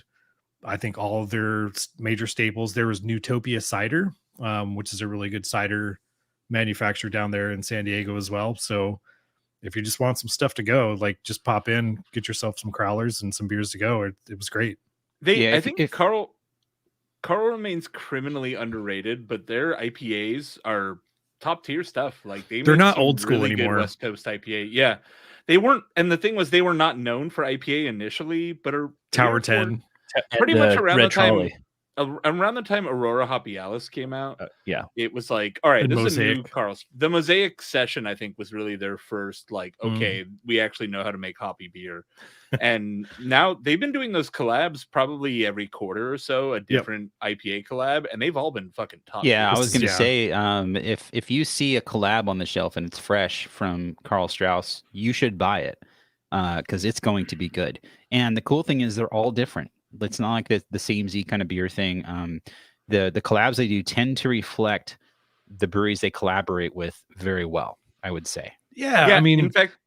I think, all of their major staples. There was Newtopia Cider, which is a really good cider manufacturer down there in San Diego as well. So if you just want some stuff to go, like just pop in, get yourself some crowlers and some beers to go. It was great. I think Karl remains criminally underrated, but their IPAs are top tier stuff. Like they're not old school really anymore. Good West Coast IPA, yeah, they weren't. And the thing was, they were not known for IPA initially, but Tower 10, pretty much around the time. Trolley. Around the time Aurora Hopialis came out, it was like, all right, and this Mosaic. is a new Karl's. The Mosaic session, I think, was really their first, like, okay, we actually know how to make hoppy beer. And now they've been doing those collabs probably every quarter or so, a different IPA collab, and they've all been fucking top. Yeah, I was going to say, if you see a collab on the shelf and it's fresh from Karl Strauss, you should buy it because it's going to be good. And the cool thing is they're all different. It's not like the same Z kind of beer thing. The collabs they do tend to reflect the breweries they collaborate with very well, I would say. Yeah, I mean, in fact,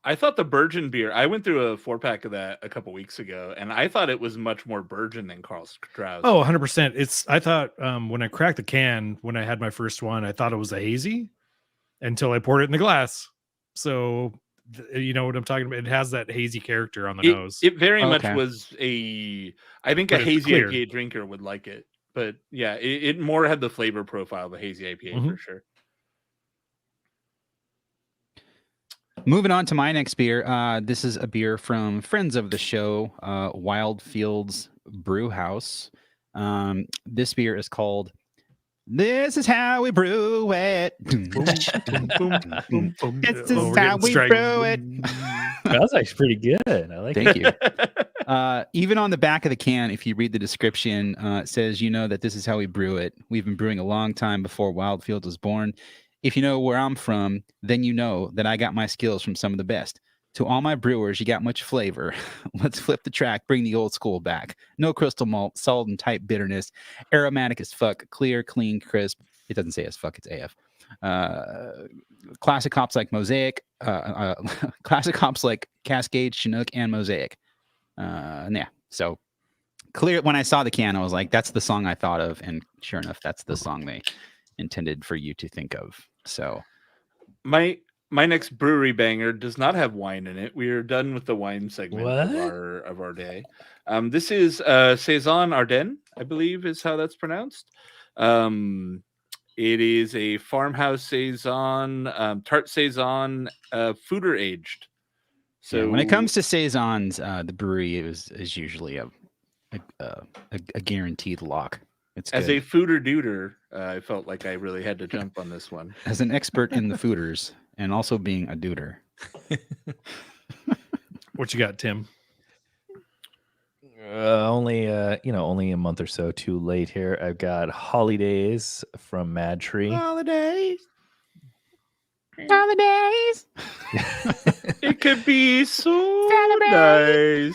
I thought the Virgin beer, I went through a 4-pack of that a couple weeks ago, and I thought it was much more Virgin than Karl Strauss. Oh, 100%. I thought when I cracked the can, when I had my first one, I thought it was a hazy until I poured it in the glass. So you know what I'm talking about? It has that hazy character on the nose. It very much was I think a hazy IPA drinker would like it. But yeah, it more had the flavor profile of a hazy IPA for sure. Moving on to my next beer. This is a beer from friends of the show, Wild Fields Brew House. This beer is called This Is How We Brew It. This is how we brew it. That was actually pretty good. I like Thank you. Even on the back of the can, if you read the description, it says, you know that this is how we brew it. We've been brewing a long time before Wild Fields was born. If you know where I'm from, then you know that I got my skills from some of the best. To all my brewers, you got much flavor. Let's flip the track, bring the old school back. No crystal malt, solid and tight bitterness, aromatic as fuck, clear, clean, crisp. It doesn't say as fuck, it's AF. Classic hops like Mosaic, classic hops like Cascade, Chinook, and Mosaic. So clear. When I saw the can, I was like, that's the song I thought of. And sure enough, that's the song they intended for you to think of. So my next brewery banger does not have wine in it. We are done with the wine segment of our day. This is Saison Ardennes, I believe is how that's pronounced. It is a farmhouse saison, tart saison, fooder aged. So when it comes to saisons, the brewery is usually a guaranteed lock. It's as good. a fooder duder, I felt like I really had to jump on this one. As an expert in the fooders and also being a duder. What you got, Tim? Only a month or so too late here. I've got Holidays from Mad Tree. Holidays. It could be so nice.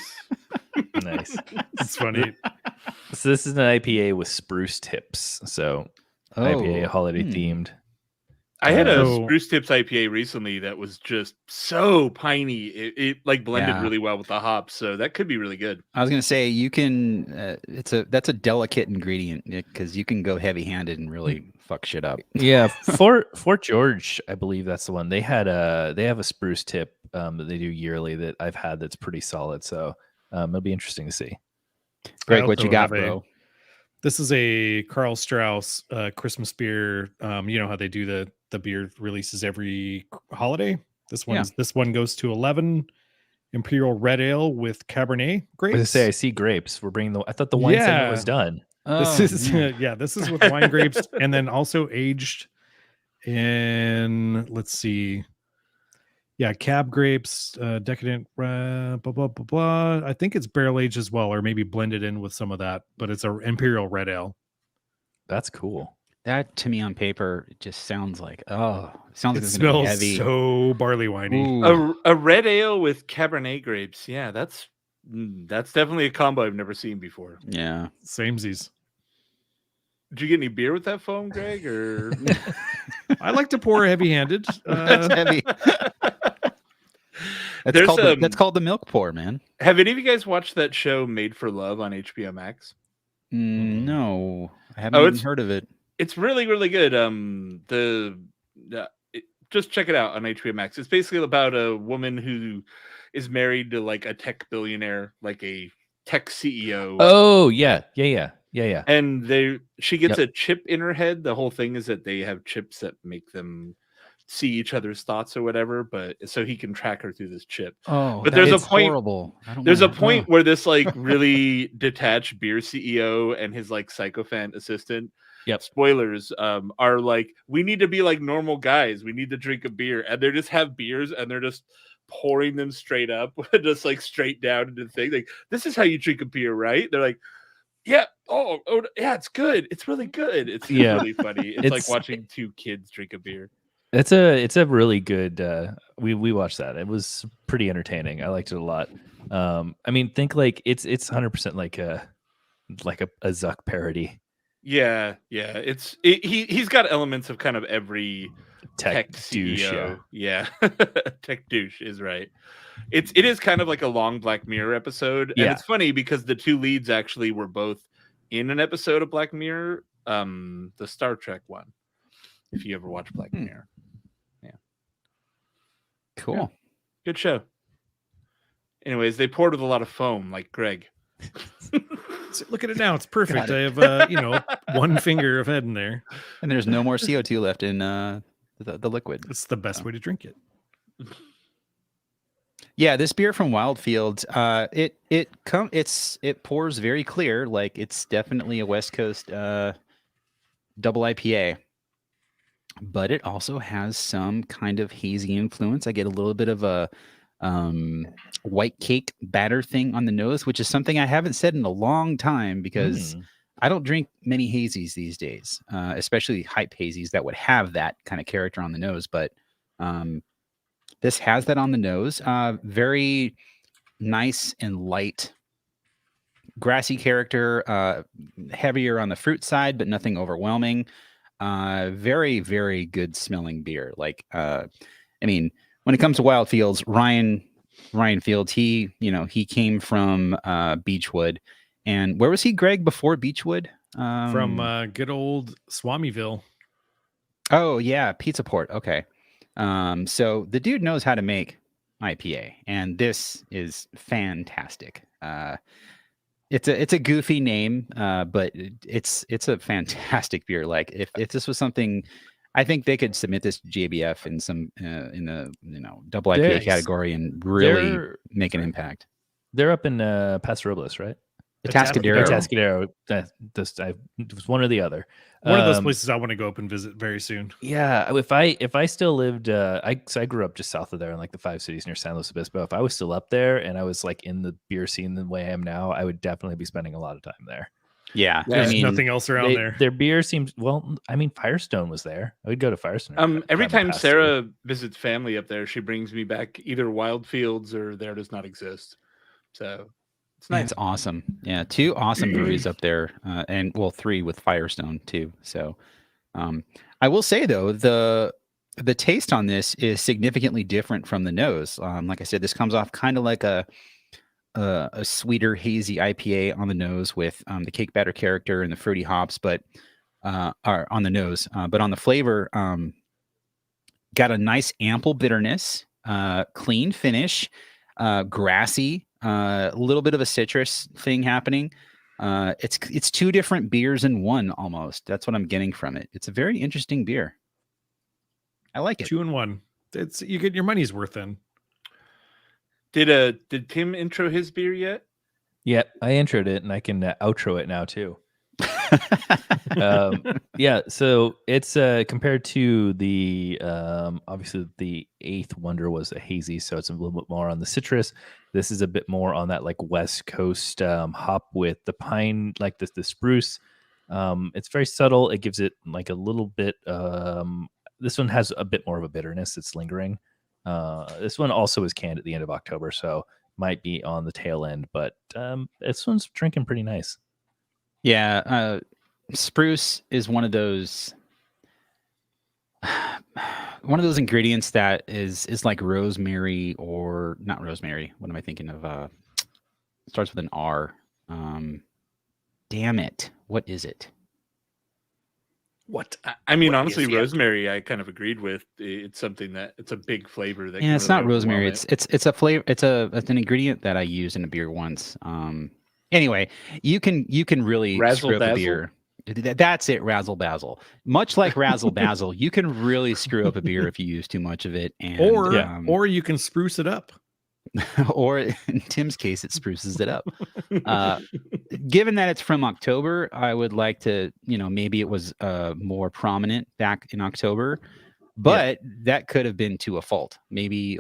Nice. It's funny. So this is an IPA with spruce tips. So IPA holiday themed. I had a So- Spruce Tips IPA recently that was just so piney. It like blended Yeah. really well with the hops, so that could be really good. I was gonna say you can. That's a delicate ingredient because you can go heavy-handed and really fuck shit up. Yeah, Fort George, I believe that's the one. They have a spruce tip that they do yearly that I've had that's pretty solid. So it'll be interesting to see. Greg, I what you also got, have a- bro? This is a Carl Strauss Christmas beer. You know how they do the beer releases every holiday. This one goes to 11. Imperial Red Ale with Cabernet I grapes. was gonna say I see grapes. We're bringing I thought the wine segment was Yeah. done. This Oh, is man. this is with wine grapes and then also aged in, let's see, cab grapes, decadent, blah blah blah blah. I think it's barrel aged as well, or maybe blended in with some of that. But it's a Imperial Red Ale. That's cool. That to me on paper it just sounds like it sounds like It it's gonna be smells heavy. so barley winey. Ooh. A red ale with Cabernet grapes. Yeah, that's definitely a combo I've never seen before. Yeah. Samesies. Did you get any beer with that foam, Greg? Or I like to pour heavy-handed. That's heavy. There's, That's called the milk pour, man. have any of you guys watched that show Made for Love on HBO Max? No, I haven't Oh, even it's- heard of it. It's really, really good. Just check it out on HBO Max. It's basically about a woman who is married to like a tech billionaire, like a tech CEO. Oh yeah. And she gets Yep. a chip in her head. The whole thing is that they have chips that make them see each other's thoughts or whatever, but so he can track her through this chip. Oh, But there's a it's point- horrible. I don't There's a wanna- point where this like really detached beer CEO and his like sycophant assistant, Yep. spoilers, are like, we need to be like normal guys. We need to drink a beer, and they just have beers and they're just pouring them straight up, just like straight down into the thing. Like, this is how you drink a beer, right? They're like, yeah, oh yeah, it's good. It's really good. It's Yeah. really funny. It's like It's- watching two kids drink a beer. It's a really good we watched that. It was pretty entertaining. I liked it a lot. I mean, think like it's 100% like a Zuck parody. Yeah. He's got elements of kind of every tech douche, CEO. Yeah. Tech douche is right. It is kind of like a long Black Mirror episode. And Yeah. it's funny because the two leads actually were both in an episode of Black Mirror, the Star Trek one. If you ever watch Black Mirror. Cool. Good show. Anyways, they poured with a lot of foam, like Greg. So look at it now. It's perfect. Got it. I have one finger of head in there. And there's no more CO2 left in the liquid. It's the best way to drink it. Yeah, this beer from Wildfield, it pours very clear, like it's definitely a West Coast double IPA. But it also has some kind of hazy influence. I get a little bit of a white cake batter thing on the nose, which is something I haven't said in a long time because I don't drink many hazies these days, especially hype hazies that would have that kind of character on the nose. But this has that on the nose. Very nice and light, grassy character, heavier on the fruit side, but nothing overwhelming. Very, very good smelling beer. Like, I mean, when it comes to Wildfields, Ryan Fields, he came from Beechwood. And where was he, Greg, before Beechwood? From good old Swamyville. Oh yeah, Pizza Port. Okay. So the dude knows how to make IPA, and this is fantastic. It's a goofy name, but it's a fantastic beer. Like if this was something, I think they could submit this to JBF in the double IPA There's- category and really they're- make an impact. They're up in Paso Robles, right? Atascadero. Atascadero. It was one or the other. One of those places I want to go up and visit very soon. Yeah, if I still lived, I grew up just south of there in like the 5 cities near San Luis Obispo. If I was still up there and I was like in the beer scene the way I am now, I would definitely be spending a lot of time there. Yeah, There's I mean, nothing else around there. Their beer seems well. I mean, Firestone was there. I would go to Firestone. Every if I time passed through. Sarah visits family up there, she brings me back either Wildfields or There Does Not Exist. So it's nice. It's awesome. Yeah, 2 awesome breweries up there, and 3 with Firestone too. So, I will say though, the taste on this is significantly different from the nose. Like I said, this comes off kind of like a sweeter, hazy IPA on the nose with the cake batter character and the fruity hops, but are on the nose. But on the flavor, got a nice ample bitterness, clean finish, grassy, a little bit of a citrus thing happening. It's two different beers in one almost. That's what I'm getting from it. It's a very interesting beer. I like it. 2 in 1. It's you get your money's worth then. Did Tim intro his beer yet? Yeah, I introed it and I can outro it now too. Yeah, so it's compared to the obviously the Eighth Wonder was a hazy, so it's a little bit more on the citrus. This is a bit more on that like West Coast hop with the pine, like the spruce. It's very subtle. It gives it like a little bit. This one has a bit more of a bitterness. It's lingering. This one also is canned at the end of October, so might be on the tail end, but this one's drinking pretty nice. Yeah, spruce is one of those ingredients that is like rosemary, or not rosemary. What am I thinking of? Starts with an R. Damn it. What is it? What? I mean, What honestly, is it? rosemary, I kind of agreed with. It's something that it's a big flavor. That Yeah, can it's really not rosemary. overwhelm It's a flavor. It's an ingredient that I used in a beer once. Anyway, you can really Razzle screw up a dazzle? beer. That's it, razzle bazzle. Much like razzle dazzle, you can really screw up a beer if you use too much of it. And Or you can spruce it up. or in Tim's case, it spruces it up. Given that it's from October, I would like to, maybe it was more prominent back in October, but that could have been to a fault. Maybe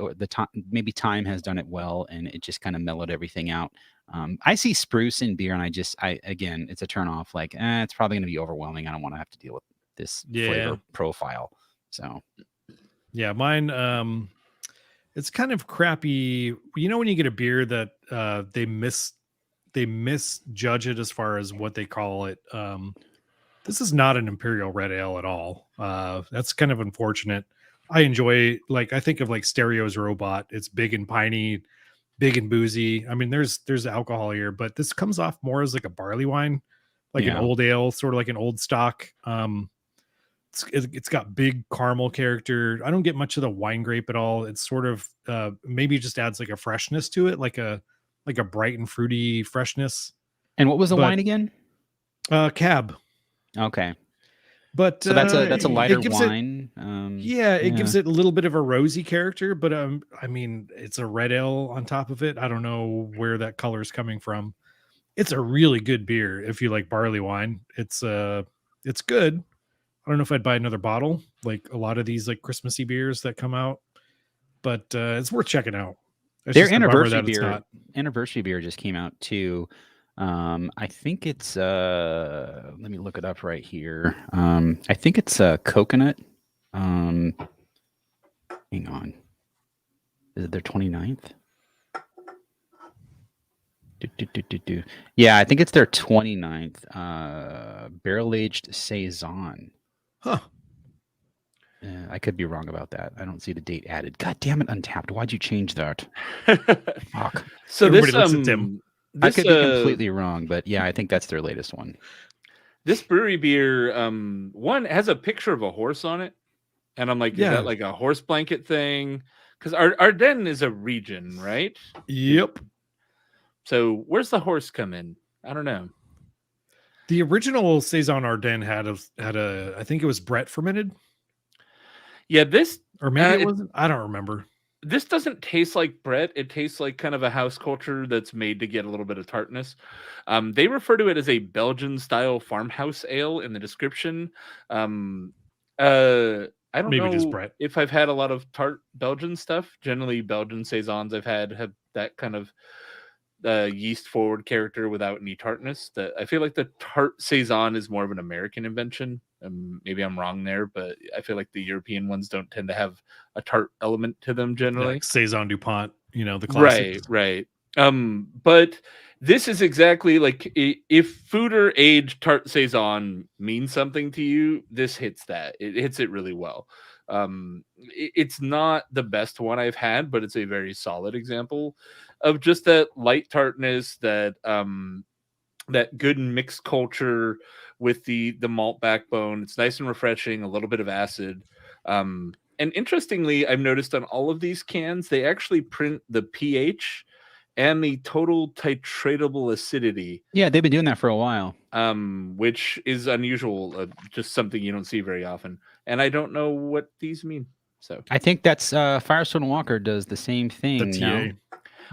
maybe time has done it well, and it just kind of mellowed everything out. I see spruce in beer, and again, it's a turn off. Like, it's probably going to be overwhelming. I don't want to have to deal with this flavor profile. So, Yeah, mine. It's kind of crappy. You know when you get a beer that they misjudge it as far as what they call it. This is not an Imperial Red Ale at all. That's kind of unfortunate. I enjoy, I think of like Stereo's Robot. It's big and piney, big and boozy. I mean, there's alcohol here, but this comes off more as like a barley wine, like an old ale, sort of like an old stock. It's got big caramel character. I don't get much of the wine grape at all. It's sort of maybe just adds like a freshness to it, like a bright and fruity freshness. and what was the wine again? Cab. Okay, But so that's a lighter it gives wine. it gives it a little bit of a rosy character, but I mean, it's a red ale on top of it. I don't know where that color is coming from. It's a really good beer if you like barley wine. It's good. I don't know if I'd buy another bottle, like a lot of these like Christmassy beers that come out, but it's worth checking out. It's Their just a bummer anniversary that it's beer, not. anniversary beer just came out too. I think it's let me look it up right here. I think it's coconut. Hang on. Is it their 29th? Yeah, I think it's their 29th barrel-aged saison. Huh. I could be wrong about that. I don't see the date added. God damn it, Untapped. Why'd you change that? Fuck. So Everybody this looks at Tim. I could be completely wrong, but yeah, I think that's their latest one. This brewery beer, one has a picture of a horse on it, and I'm like, is that like a horse blanket thing? Because Ardennes is a region, right? Yep. So where's the horse come in? I don't know. The original Saison Ardennes had a I think it was Brett fermented, Yeah, this or maybe it wasn't. I don't remember. This doesn't taste like Brett. It tastes like kind of a house culture that's made to get a little bit of tartness. They refer to it as a Belgian style farmhouse ale in the description. I don't Maybe know just Brett. if I've had a lot of tart Belgian stuff. Generally, Belgian saisons I've had have that kind of yeast forward character without any tartness. I feel like the tart saison is more of an American invention. Maybe I'm wrong there, but I feel like the European ones don't tend to have a tart element to them generally. Like Saison DuPont, the classic. Right. But this is exactly like if food or aged tart saison means something to you, this hits that. It hits it really well. It's not the best one I've had, but it's a very solid example of just that light tartness, that that good mixed culture with the malt backbone. It's nice and refreshing, a little bit of acid. And interestingly, I've noticed on all of these cans, they actually print the pH and the total titratable acidity. Yeah, they've been doing that for a while. Which is unusual, just something you don't see very often. And I don't know what these mean. So I think that's Firestone Walker does the same thing. The no? TA.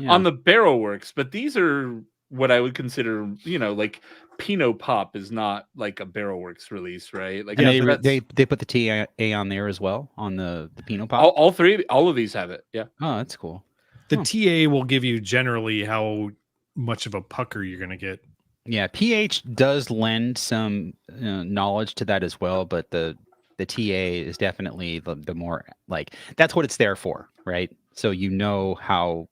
Yeah. on the barrel works, but these are what I would consider, like Pinot Pop is not like a barrel works release, right? Like And that's- they put the TA on there as well on the Pinot Pop. all of these have it. Yeah. Oh, that's cool. The Huh. TA will give you generally how much of a pucker you're going to get. Yeah, pH does lend some knowledge to that as well, but the TA is definitely the more like that's what it's there for, right? So how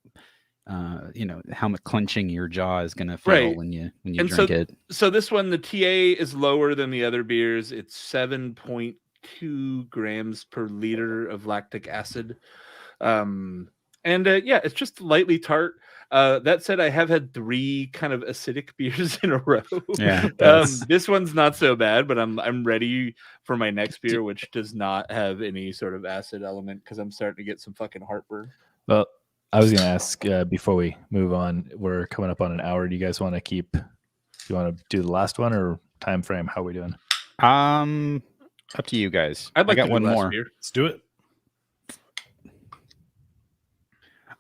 how much clenching your jaw is going to feel Right. when you And drink it. So this one, the TA is lower than the other beers. It's 7.2 grams per liter of lactic acid. It's just lightly tart. That said, I have had 3 kind of acidic beers in a row. Yeah, This one's not so bad, but I'm ready for my next beer, which does not have any sort of acid element because I'm starting to get some fucking heartburn. Well, I was going to ask before we move on, we're coming up on an hour. Do you guys want to do the last one or time frame? How are we doing? Up to you guys. I'd like I to got one do last more. beer. Let's do it.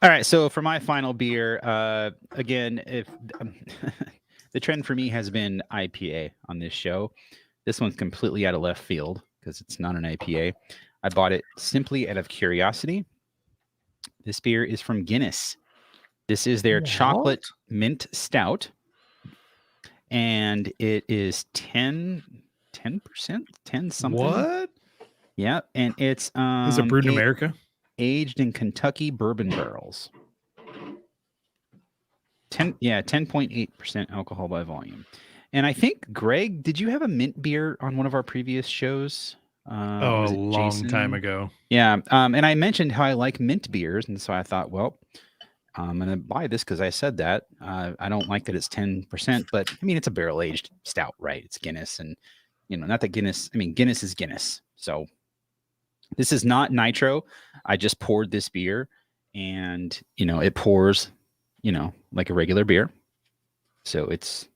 All right, so for my final beer, again, if the trend for me has been IPA on this show, this one's completely out of left field because it's not an IPA. I bought it simply out of curiosity. This beer is from Guinness. This is their chocolate mint stout, and it is 10%, 10 something. What? Yeah, and it's Is it brewed in America? aged in Kentucky bourbon barrels. 10.8% alcohol by volume. And I think, Greg, did you have a mint beer on one of our previous shows? A Was it long Jason? time ago. Yeah. And I mentioned how I like mint beers. And so I thought, well, I'm going to buy this because I said that. I don't like that it's 10%, but I mean, it's a barrel aged stout, right? It's Guinness. And, not that Guinness, Guinness is Guinness. So this is not nitro. I just poured this beer and, it pours, like a regular beer. So it's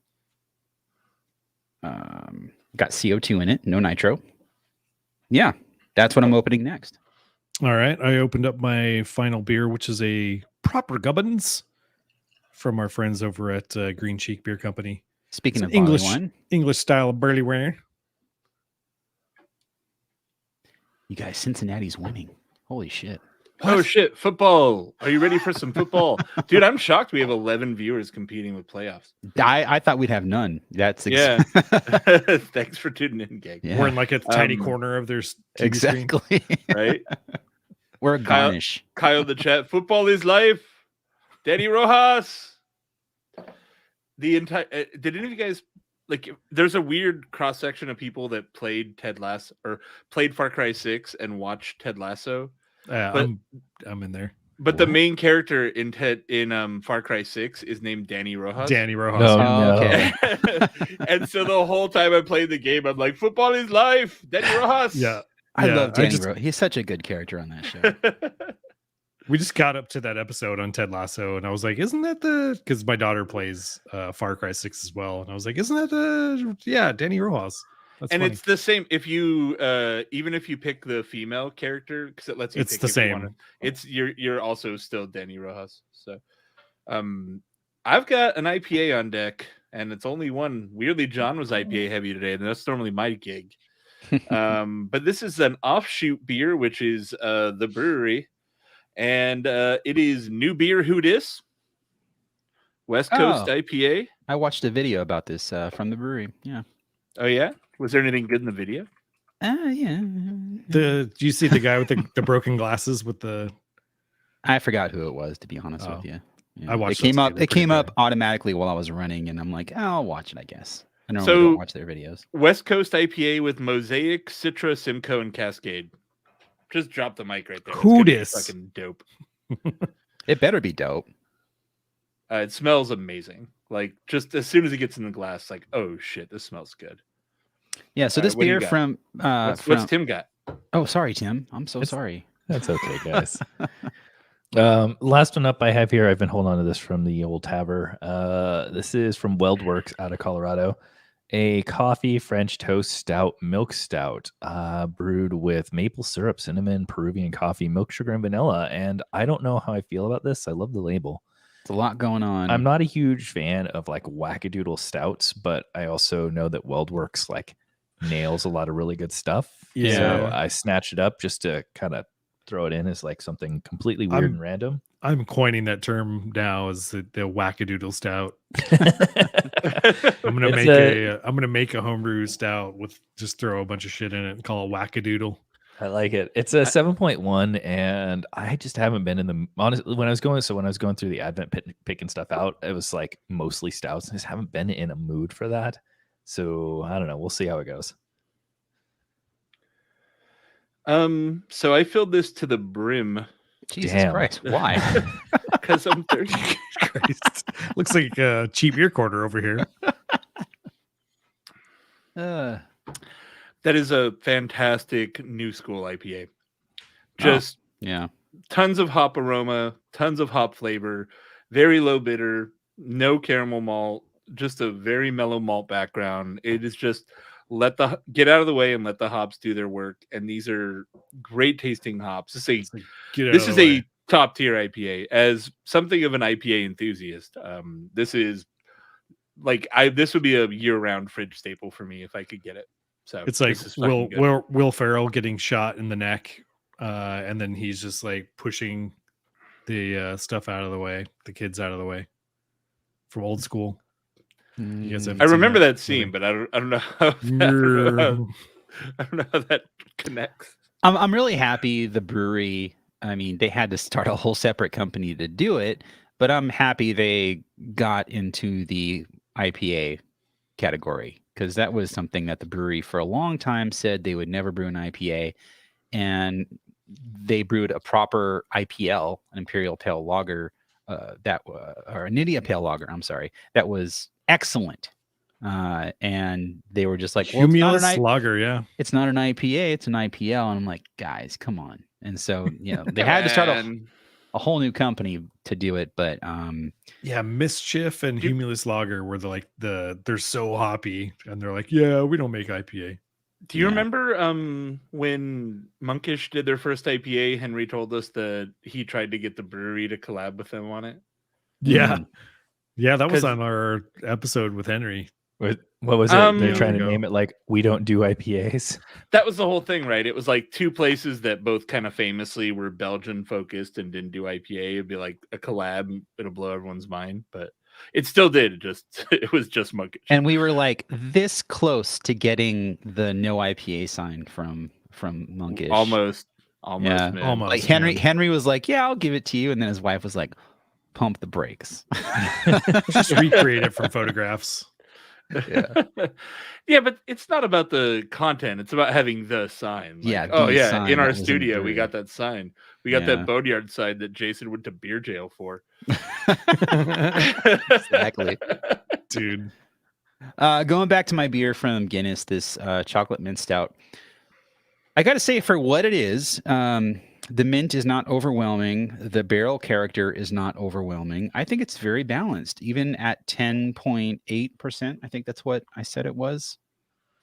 got CO2 in it, no nitro. Yeah, that's what I'm opening next. All right. I opened up my final beer, which is a proper Gubbins from our friends over at Green Cheek Beer Company. Speaking It's of English wine, English style barley ware. you guys, Cincinnati's winning. Holy shit. Oh shit, football. Are you ready for some football? Dude, I'm shocked we have 11 viewers competing with playoffs. I thought we'd have none. That's Yeah. Thanks for tuning in, gang. Yeah, We're in like a tiny Um, corner of their TV screen. exactly. Right? We're a Kyle- garnish. Kyle the chat. Football is life. Danny Rojas. The entire did any of you guys there's a weird cross section of people that played Ted Lasso or played Far Cry 6 and watched Ted Lasso. But- I'm in there. But the main character in Far Cry 6 is named Danny Rojas. Danny Rojas. No, Oh, no. okay. And so the whole time I played the game, I'm like, football is life. Danny Rojas. Yeah. I Yeah, love Danny just- Ro- He's such a good character on that show. We just got up to that episode on Ted Lasso, and I was like, "Isn't that the?" Because my daughter plays Far Cry 6 as well, and I was like, "Isn't that the?" Yeah, Danny Rojas. That's And funny. it's the same if you even if you pick the female character because it lets you It's pick the if you same. wanna- it's you're also still Danny Rojas. So I've got an IPA on deck and it's only one. Weirdly, John was IPA heavy today, and that's normally my gig. But this is an offshoot beer, which is the brewery, and it is New Beer Hootis, West Coast Oh. IPA. I watched a video about this from the brewery. Yeah. Oh yeah, was there anything good in the video? Yeah. Do you see the guy with the broken glasses with the? I forgot who it was, to be honest Oh. with you. I watched It came those up. too. They're It came pretty up good. automatically while I was running, and I'm like, oh, I'll watch it. I guess. I normally So- don't watch their videos. West Coast IPA with Mosaic, Citra, Simcoe, and Cascade. Just drop the mic right there. It's gonna be Hootis. fucking dope. It better be dope. It smells amazing. Like just as soon as it gets in the glass, like, oh shit, this smells good. Yeah. So All this right, what do you beer got? from What's Tim got? Oh, sorry, Tim. I'm so It's- sorry. That's okay, guys. Last one up I have here. I've been holding on to this from the old Taver. This is from Weldworks out of Colorado. A coffee French toast stout, milk stout, brewed with maple syrup, cinnamon, Peruvian coffee, milk sugar, and vanilla. And I don't know how I feel about this. I love the label. It's a lot going on. I'm not a huge fan of like wackadoodle stouts, but I also know that Weldworks like nails a lot of really good stuff. Yeah. So I snatched it up just to kind of throw it in as like something completely weird and random. I'm coining that term now as the wackadoodle stout. I'm gonna make a homebrew stout with just throw a bunch of shit in it and call it wackadoodle. I like it. It's a 7.1, and I just haven't been in the honestly when I was going through the Advent picking stuff out, it was like mostly stouts. I just haven't been in a mood for that. So I don't know. We'll see how it goes. So I filled this to the brim Jesus Damn. Christ. Why? because I'm thirsty. Christ. Looks like a cheap beer quarter over here. That is a fantastic new school IPA. Just yeah. tons of hop aroma, tons of hop flavor, very low bitter, no caramel malt, just a very mellow malt background. It is just get out of the way and let the hops do their work. And these are great tasting hops. This is a top tier IPA. As something of an IPA enthusiast, this is like this would be a year round fridge staple for me if I could get it. So it's like Will Ferrell getting shot in the neck, and then he's just like pushing the stuff out of the way, the kids out of the way from Old School. You guys haven't I seen remember that scene, but I don't know how I don't know how that connects. I'm really happy the brewery. I mean, they had to start a whole separate company to do it, but I'm happy they got into the IPA category because that was something that the brewery for a long time said they would never brew an IPA, and they brewed a proper IPL, an Imperial Pale Lager, or an India Pale Lager. I'm sorry, that was excellent. And they were just like, well, Cumulus Lager, yeah. It's not an IPA, it's an IPL. And I'm like, guys, come on. And so, they had to start a whole new company to do it. But yeah, Mischief and Cumulus Lager were they're so hoppy, and they're like, yeah, we don't make IPA. Do you remember when Monkish did their first IPA, Henry told us that he tried to get the brewery to collab with them on it? Yeah. Yeah, that was on our episode with Henry. What was it? They're trying to name it like We Don't Do IPAs. That was the whole thing, right? It was like two places that both kind of famously were Belgian focused and didn't do IPA. It'd be like a collab. It'll blow everyone's mind, but it still did. It was just Monkish. And we were like this close to getting the no IPA sign from Monkish. Almost. Yeah. Almost. Like Henry was like, yeah, I'll give it to you. And then his wife was like, pump the brakes. Just recreate it from photographs. Yeah, but it's not about the content. It's about having the sign. Like, in our studio, we got that sign. We got that Boneyard sign that Jason went to beer jail for. Exactly. Dude. Going back to my beer from Guinness, this chocolate mint stout. I got to say, for what it is, the mint is not overwhelming. The barrel character is not overwhelming. I think it's very balanced, even at 10.8%. I think that's what I said it was.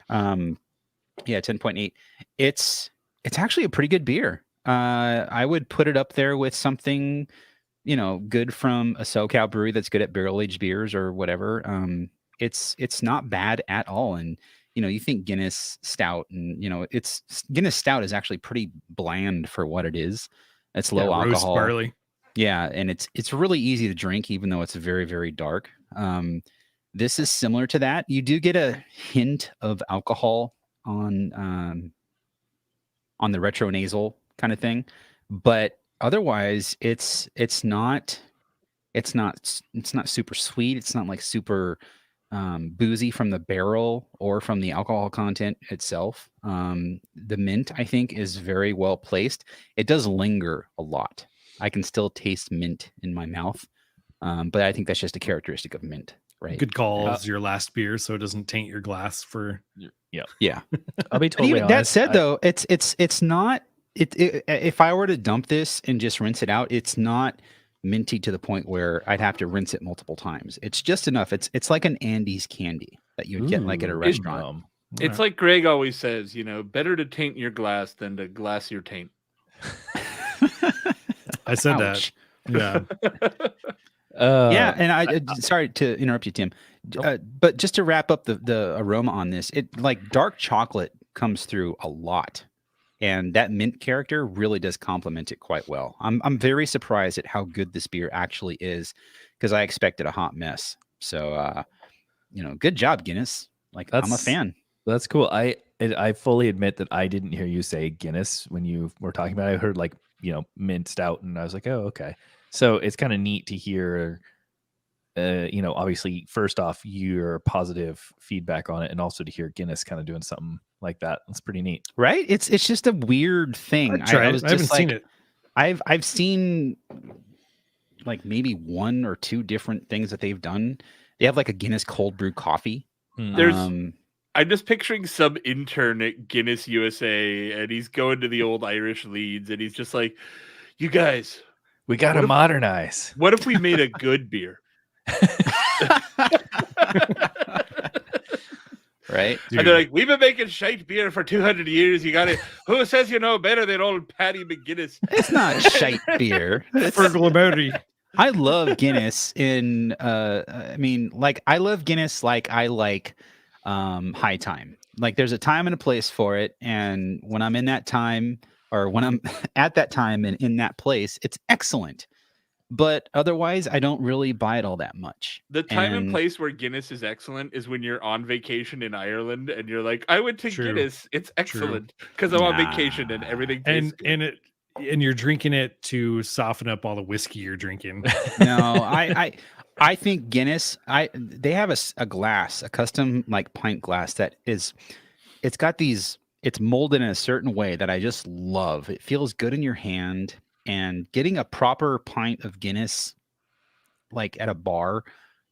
10.8. It's actually a pretty good beer. I would put it up there with something, good from a SoCal brewery that's good at barrel aged beers or whatever. It's not bad at all. And you think Guinness stout, and Guinness stout is actually pretty bland for what it is. It's low alcohol. Roast barley. Yeah, and it's really easy to drink, even though it's very, very dark. This is similar to that. You do get a hint of alcohol on the retronasal kind of thing, but otherwise, it's not super sweet. It's not like super boozy from the barrel or from the alcohol content itself. The mint, I think, is very well placed. It does linger a lot. I can still taste mint in my mouth, but I think that's just a characteristic of mint, right? Good call as your last beer, so it doesn't taint your glass for. Yeah. I'll be But totally even honest. that said, though, it's not. If I were to dump this and just rinse it out, it's not minty to the point where I'd have to rinse it multiple times. It's just enough. It's like an Andes candy that you would get like at a restaurant. It's like Greg always says, better to taint your glass than to glass your taint. I said Ouch. that. Yeah. Yeah, and I sorry to interrupt you, Tim, but just to wrap up the aroma on this, it like dark chocolate comes through a lot, and that mint character really does complement it quite well. I'm very surprised at how good this beer actually is, because I expected a hot mess. So, good job, Guinness. Like, I'm a fan. That's cool. I fully admit that I didn't hear you say Guinness when you were talking about it. I heard like, mint stout, and I was like, oh, okay. So it's kind of neat to hear, obviously, first off, your positive feedback on it, and also to hear Guinness kind of doing something like that. That's pretty neat. Right? It's just a weird thing. I haven't seen it. I've seen like maybe one or two different things that they've done. They have like a Guinness cold brew coffee. I'm just picturing some intern at Guinness USA, and he's going to the old Irish Leeds, and he's just like, "You guys, we got to modernize. What if we made a good beer?" Right? Dude. And they're like, "We've been making shite beer for 200 years. You got it. Who says you know better than old Paddy McGuinness?" It's not shite beer. I love Guinness I love Guinness like I like High Time. Like, there's a time and a place for it, and when I'm in that time, or when I'm at that time and in that place, it's excellent. But otherwise, I don't really buy it all that much. The time and place where Guinness is excellent is when you're on vacation in Ireland and you're like, I went to Guinness. It's excellent because I'm on vacation and everything tastes good. And you're drinking it to soften up all the whiskey you're drinking. No, I think Guinness, they have a glass, a custom like pint glass it's molded in a certain way that I just love. It feels good in your hand, and getting a proper pint of Guinness like at a bar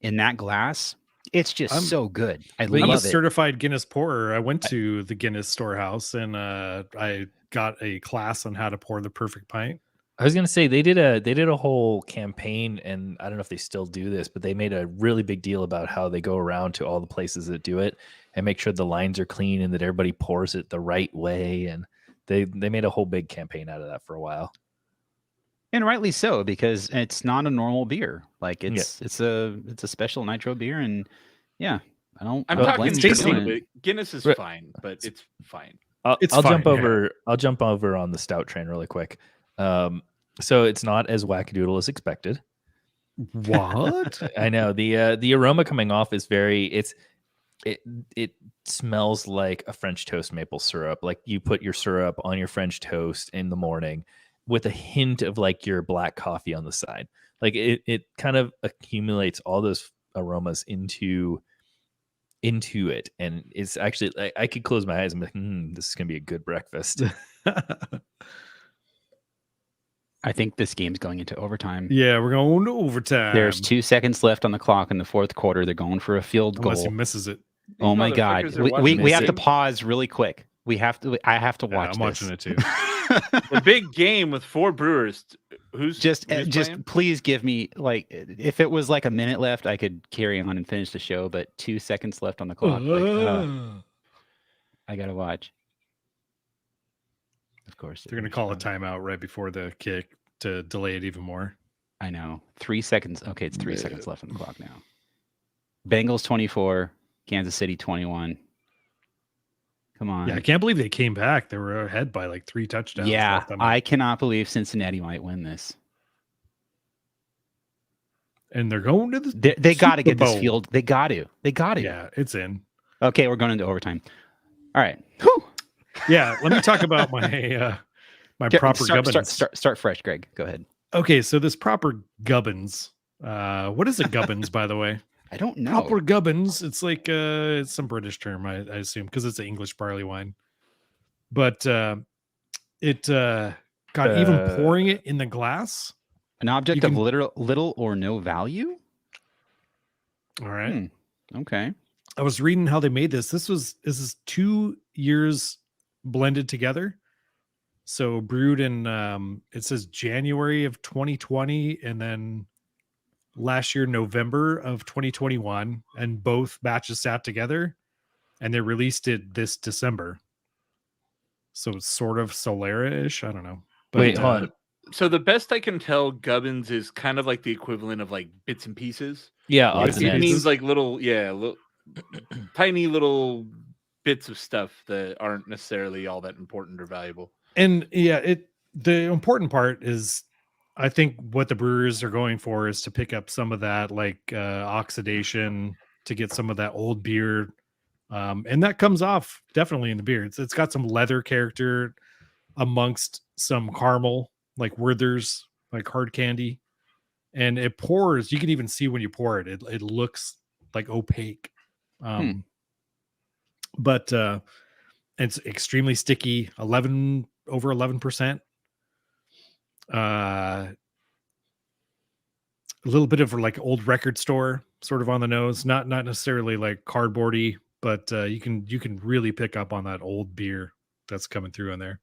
in that glass, it's just so good. I'm a certified Guinness pourer. I went to the Guinness storehouse and I got a class on how to pour the perfect pint. I was gonna say they did a whole campaign, and I don't know if they still do this, but they made a really big deal about how they go around to all the places that do it and make sure the lines are clean and that everybody pours it the right way. And they made a whole big campaign out of that for a while. And rightly so, because it's not a normal beer. Like it's a special nitro beer, and I'm talking Guinness is fine, but it's fine. I'll jump over on the stout train really quick. So it's not as wackadoodle as expected. What? I know the aroma coming off is it smells like a French toast maple syrup. Like you put your syrup on your French toast in the morning with a hint of like your black coffee on the side. Like it kind of accumulates all those aromas into it, and it's actually I could close my eyes and be like, this is gonna be a good breakfast. I think this game's going into overtime. Yeah, we're going to overtime. There's 2 seconds left on the clock in the fourth quarter. They're going for a field goal. Unless he misses it. Oh my God. We have to pause really quick. I have to watch I'm watching it too. The big game with 4 Brewers. Who's playing? Please give me, like, if it was like a minute left, I could carry on and finish the show, but 2 seconds left on the clock. I gotta watch. Of course. They're going to call a timeout right before the kick to delay it even more. I know. 3 seconds. Okay, it's 3 seconds left on the clock now. Bengals 24, Kansas City 21. Come on. Yeah, I can't believe they came back. They were ahead by like 3 touchdowns. Yeah, I cannot believe Cincinnati might win this. And they're going to the They got to get this field. They got to. Yeah, it's in. Okay, we're going into overtime. All right. Whew. Yeah, let me talk about my proper gubbins. Start fresh, Greg. Go ahead. Okay, so this proper gubbins. What is a gubbins, by the way? I don't know. Proper gubbins. It's like it's some British term, I assume, because it's an English barley wine. But it got even pouring it in the glass. An object you of can- little or no value. All right. Okay. I was reading how they made this. This is 2 years blended together. So brewed in it says January of 2020 and then last year November of 2021, and both batches sat together and they released it this December. So it's sort of Solera-ish. I don't know. But, Wait, hold on. So the best I can tell, gubbins is kind of like the equivalent of like bits and pieces. Yeah, Yeah, odds and It it's- ends. means like little, tiny little bits of stuff that aren't necessarily all that important or valuable. And yeah, the important part is I think what the brewers are going for is to pick up some of that like oxidation to get some of that old beer. And that comes off definitely in the beer. It's got some leather character amongst some caramel, like Werther's, like hard candy. And it pours, you can even see when you pour it, it looks like opaque. But it's extremely sticky, over 11%. A little bit of like old record store sort of on the nose, not necessarily like cardboardy, but you can really pick up on that old beer that's coming through in there.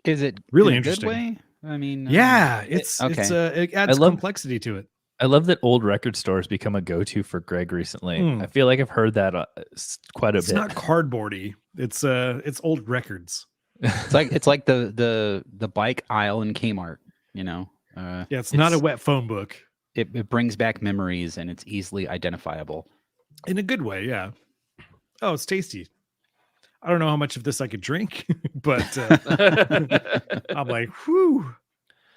Is it Really in a interesting. Good way? I mean, Yeah, it adds love- complexity to it. I love that old record stores become a go-to for Greg recently. Mm. I feel like I've heard that quite a It's bit. not cardboardy. It's old records. it's like the bike aisle in Kmart. You know, Yeah, it's not a wet phone book. it brings back memories and it's easily identifiable. In a good way, yeah. Oh, it's tasty. I don't know how much of this I could drink, but I'm like, whew.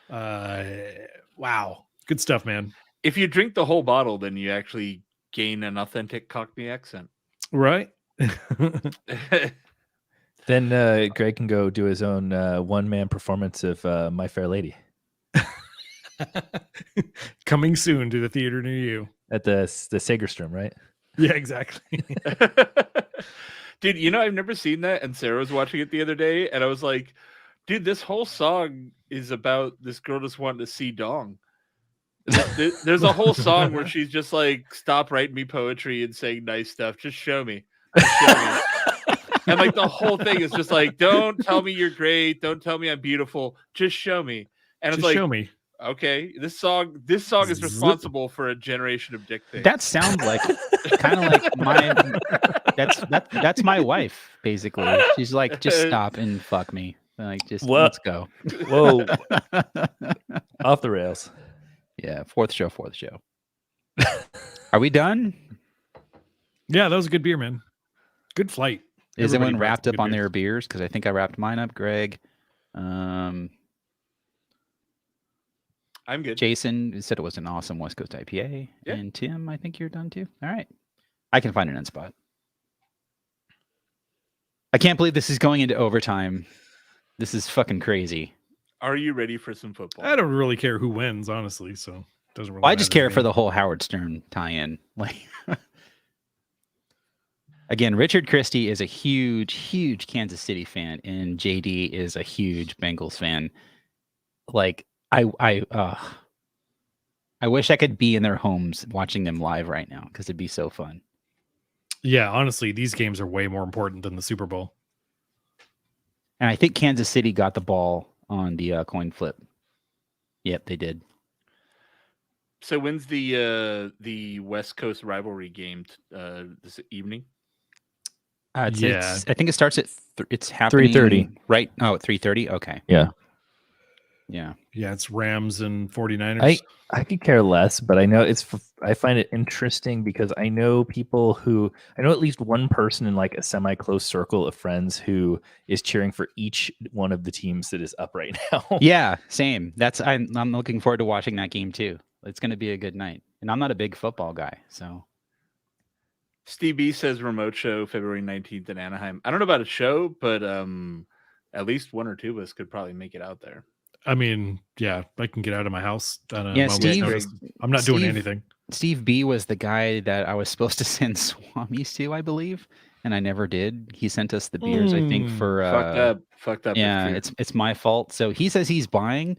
Wow. Good stuff, man. If you drink the whole bottle, then you actually gain an authentic Cockney accent. Right? Then Greg can go do his own one-man performance of My Fair Lady Coming soon to the theater near you. at the Segerstrom, right? Yeah, exactly. Dude, you know, I've never seen that, and Sarah was watching it the other day, and I was like, dude, this whole song is about this girl just wanting to see dong. There's a whole song where she's just like, stop writing me poetry and saying nice stuff. Just show me. Just show me. And like the whole thing is just like, don't tell me you're great. Don't tell me I'm beautiful. Just show me. And Just it's like, show me. okay, this song is responsible for a generation of dick pics. That sounds like kind of like my that's my wife basically. She's like, just stop and fuck me. Like, just What? let's go. Whoa, off the rails. Yeah, fourth show. Are we done? Yeah, that was a good beer, man. Good flight. Is Everybody everyone brought wrapped some up good on beers. their beers? Because I think I wrapped mine up. Greg, I'm good. Jason said it was an awesome West Coast IPA, Yeah. and Tim, I think you're done too. All right, I can find an end spot. I can't believe this is going into overtime. This is fucking crazy. Are you ready for some football? I don't really care who wins, honestly. So it doesn't really Well, I just matter to care me. for the whole Howard Stern tie-in. Like, again, Richard Christie is a huge Kansas City fan, and JD is a huge Bengals fan. Like, I wish I could be in their homes watching them live right now because it'd be so fun. Yeah, honestly, these games are way more important than the Super Bowl. And I think Kansas City got the ball on the coin flip. Yep, they did. So when's the West Coast rivalry game this evening? It's I think it starts at it's happening 3:30. right? Oh, at 3:30. Okay. Yeah. Yeah. Yeah, it's Rams and 49ers. I could care less, but I know I find it interesting because I know at least one person in like a semi-close circle of friends who is cheering for each one of the teams that is up right now. Yeah, same. I'm looking forward to watching that game too. It's going to be a good night. And I'm not a big football guy, so Steve B says remote show February 19th in Anaheim. I don't know about a show, but at least one or two of us could probably make it out there. I mean, yeah, I can get out of my house on a Yeah, moment's Steve- notice. I'm not doing anything. Steve B was the guy that I was supposed to send Swamis to, I believe, and I never did. He sent us the beers, I think, for fucked up. yeah, it's my fault. So he says he's buying.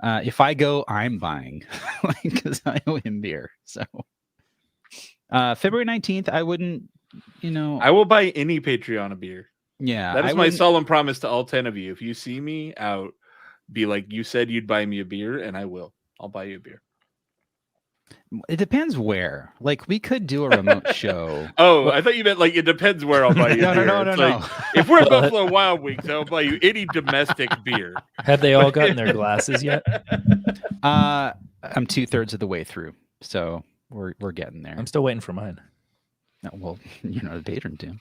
If I go, I'm buying, because I owe him beer. So February 19th, I wouldn't, I will buy any Patreon a beer. Yeah, that is my solemn promise to all 10 of you. If you see me out, be like, you said you'd buy me a beer, and I will. I'll buy you a beer. It depends where. Like, we could do a remote show. Oh, I thought you meant like it depends where I'll buy you a beer. No. If we're at Buffalo Wild Wings, I'll buy you any domestic beer. Have they all gotten their glasses yet? I'm 2/3 of the way through, so we're getting there. I'm still waiting for mine. No, well, you're not a patron, Tim.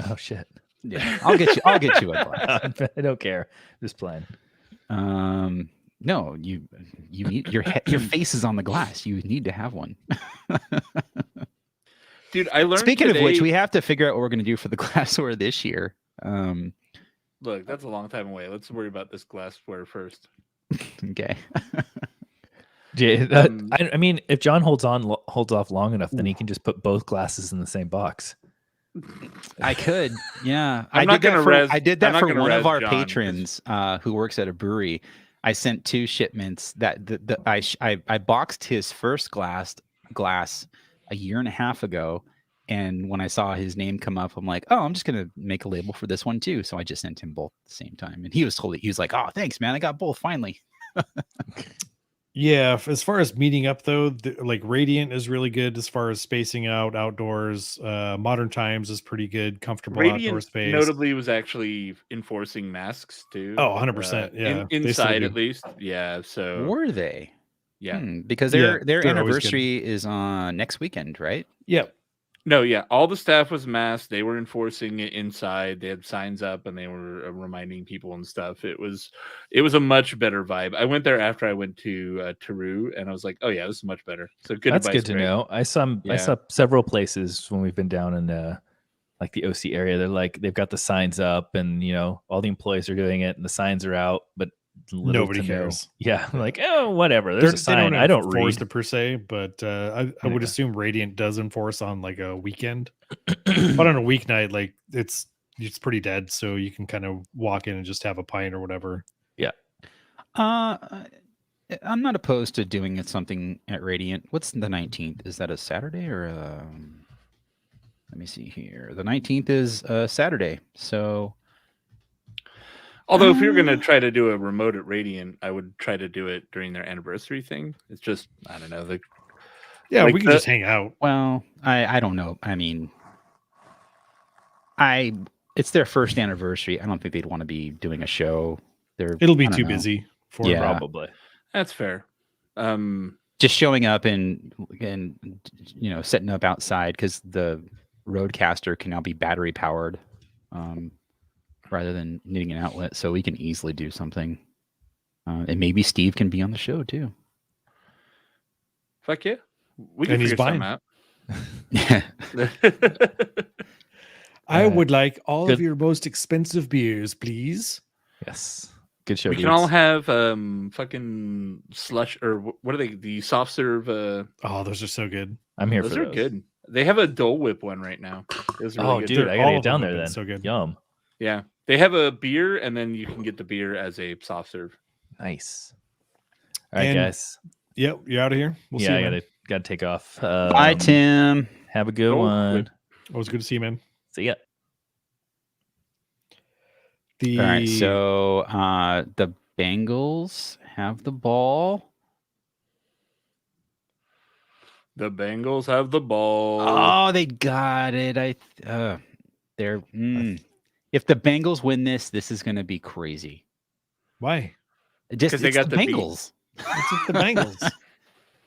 Oh shit. Yeah, I'll get you a glass. I don't care. Just playing. No, you need your face is on the glass. You need to have one. Dude, I learned. Speaking today, of which, we have to figure out what we're going to do for the glassware this year. Look, that's a long time away. Let's worry about this glassware first. Okay. Yeah, I mean, if John holds off long enough, then he can just put both glasses in the same box. I could, yeah. I did that for one of our patrons who works at a brewery. I sent 2 shipments that I boxed his first glass a year and a half ago, and when I saw his name come up, I'm like, oh, I'm just gonna make a label for this one too. So I just sent him both at the same time, and he was like, oh, thanks, man, I got both finally. Yeah, as far as meeting up though, like Radiant is really good as far as spacing out outdoors. Modern Times is pretty good, comfortable outdoor space. Notably was actually enforcing masks too. Oh, 100%. Yeah. Inside at least. Yeah. So were they? Yeah. Because their anniversary is on next weekend, right? Yep. No, yeah. All the staff was masked. They were enforcing it inside. They had signs up and they were reminding people and stuff. It was a much better vibe. I went there after I went to Taru, and I was like, oh yeah, this is much better. So good. That's good to know. I saw several places when we've been down in like the OC area. They're like, they've got the signs up, and all the employees are doing it, and the signs are out, but nobody cares. Yeah, like, oh, whatever. There's a sign. I don't read it per se, but I would assume Radiant does enforce on like a weekend, but on a weeknight, like it's pretty dead, so you can kind of walk in and just have a pint or whatever. Yeah. I'm not opposed to doing something at Radiant. What's the 19th? Is that a Saturday or let me see here. The 19th is a Saturday, so. Although if you're going to try to do a remote at Radiant, I would try to do it during their anniversary thing. It's just, I don't know. We can just hang out. Well, I don't know. I mean, it's their first anniversary. I don't think they'd want to be doing a show. It'll be too busy for them. Probably. That's fair. Just showing up and setting up outside, because the Roadcaster can now be battery powered. Rather than needing an outlet, so we can easily do something. And maybe Steve can be on the show too. Fuck yeah. We can figure something out. Yeah. I would like all of your most expensive beers, please. Yes. Good show. We can all have fucking slush, or what are they? The soft serve. Oh, those are so good. I'm here those for those. Those are good. They have a Dole Whip one right now. Really good. Dude, I gotta get down there then. So good. Yum. Yeah. They have a beer, and then you can get the beer as a soft serve. Nice. All right, guys. Yep, you're out of here. We'll see. I gotta take off. Bye, Tim. Have a good one. It was good to see you, man. See ya. All right, so the Bengals have the ball. The Bengals have the ball. Oh, they got it. They're. If the Bengals win this is going to be crazy. Why? Just they got the Bengals. It's the Bengals.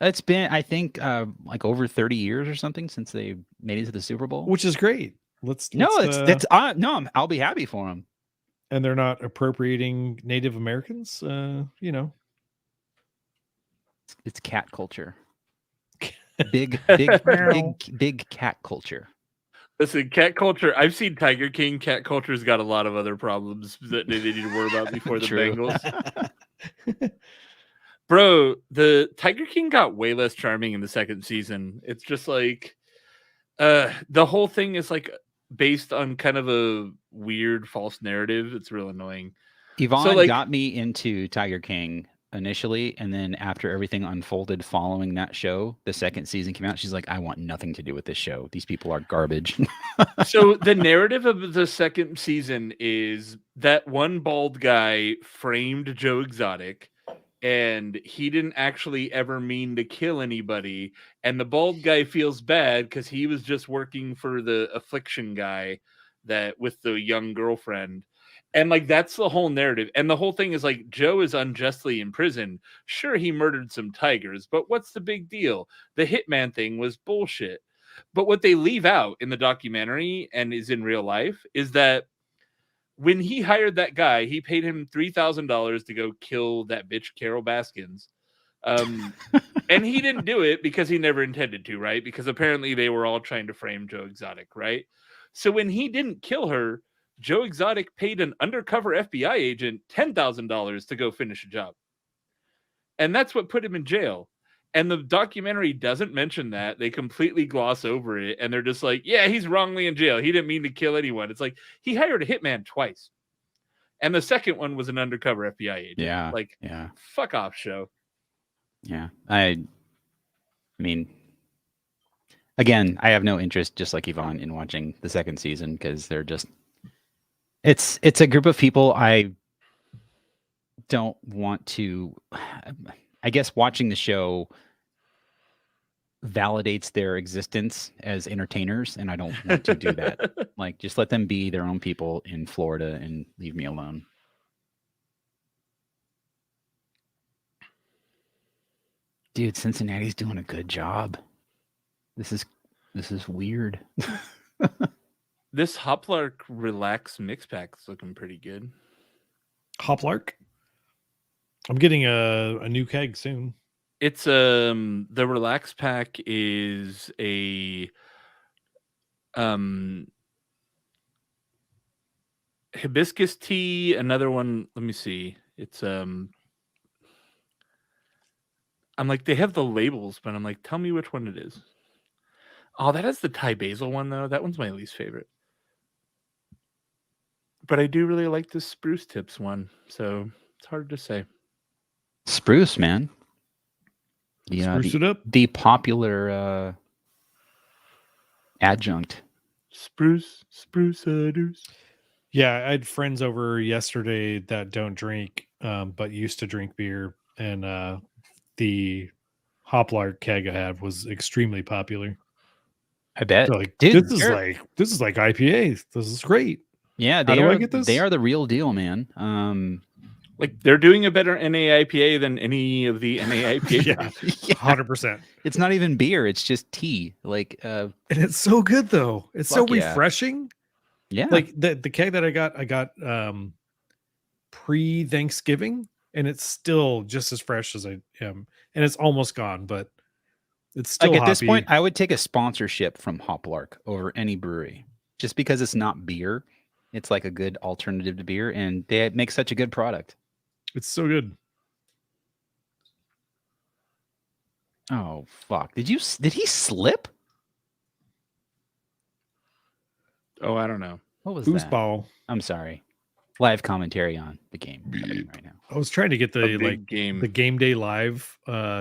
It's been, I think, like over 30 years or something since they made it to the Super Bowl, which is great. I'll be happy for them. And they're not appropriating Native Americans. It's cat culture. Big cat culture. Listen, cat culture. I've seen Tiger King. Cat culture's got a lot of other problems that they need to worry about before the Bengals. Bro, the Tiger King got way less charming in the second season. It's just like the whole thing is like based on kind of a weird false narrative. It's real annoying. Yvonne like- got me into Tiger King initially, and then after everything unfolded following that show, the second season came out. She's like, I want nothing to do with this show. These people are garbage. So the narrative of the second season is that one bald guy framed Joe Exotic, and he didn't actually ever mean to kill anybody. And the bald guy feels bad because he was just working for the affliction guy that with the young girlfriend. And like, that's the whole narrative. And the whole thing is like, Joe is unjustly in prison. Sure, he murdered some tigers, but what's the big deal? The hitman thing was bullshit. But what they leave out in the documentary and is in real life is that when he hired that guy, he paid him $3,000 to go kill that bitch Carol Baskins. And he didn't do it because he never intended to, right? Because apparently they were all trying to frame Joe Exotic, right? So when he didn't kill her, Joe Exotic paid an undercover FBI agent $10,000 to go finish a job. And that's what put him in jail. And the documentary doesn't mention that. They completely gloss over it. And they're just like, yeah, he's wrongly in jail. He didn't mean to kill anyone. It's like, he hired a hitman twice. And the second one was an undercover FBI agent. Yeah. Like, Yeah. fuck off, show. Yeah. I mean, again, I have no interest, just like Yvonne, in watching the second season because they're just, it's a group of people I don't want to, I guess watching the show validates their existence as entertainers, and I don't want to do that. Like, just let them be their own people in Florida and leave me alone. Dude, Cincinnati's doing a good job. This is weird. This Hoplark Relax mix pack is looking pretty good. Hoplark. I'm getting a new keg soon. It's the Relax pack is a hibiscus tea. Another one, let me see. It's I'm like, they have the labels, but I'm like, tell me which one it is. Oh, that is the Thai basil one though. That one's my least favorite. But I do really like this spruce tips one, so it's hard to say. Spruce, man. Yeah, Spruce it up. the popular adjunct. Spruce aders. Yeah, I had friends over yesterday that don't drink, but used to drink beer, and the Hoplark keg I had was extremely popular. I bet. They're like, Dude, this is like IPA. This is great. Yeah, How they do I are. get this? They are the real deal, man. Like, they're doing a better NAIPA than any of the NAIPA. Yeah, Yeah. 100%. It's not even beer; it's just tea. Like, And it's so good though. It's so Fuck yeah. refreshing. yeah, Like the keg that I got pre-Thanksgiving, and it's still just as fresh as I am. And it's almost gone, but it's still like at this hoppy. point, I would take a sponsorship from Hoplark over any brewery, just because it's not beer. It's like a good alternative to beer, and they make such a good product. It's so good. Oh fuck! Did he slip? Oh, I don't know. What was that? Foosball. I'm sorry. Live commentary on the game happening right now. I was trying to get A the big game. the Game Day Live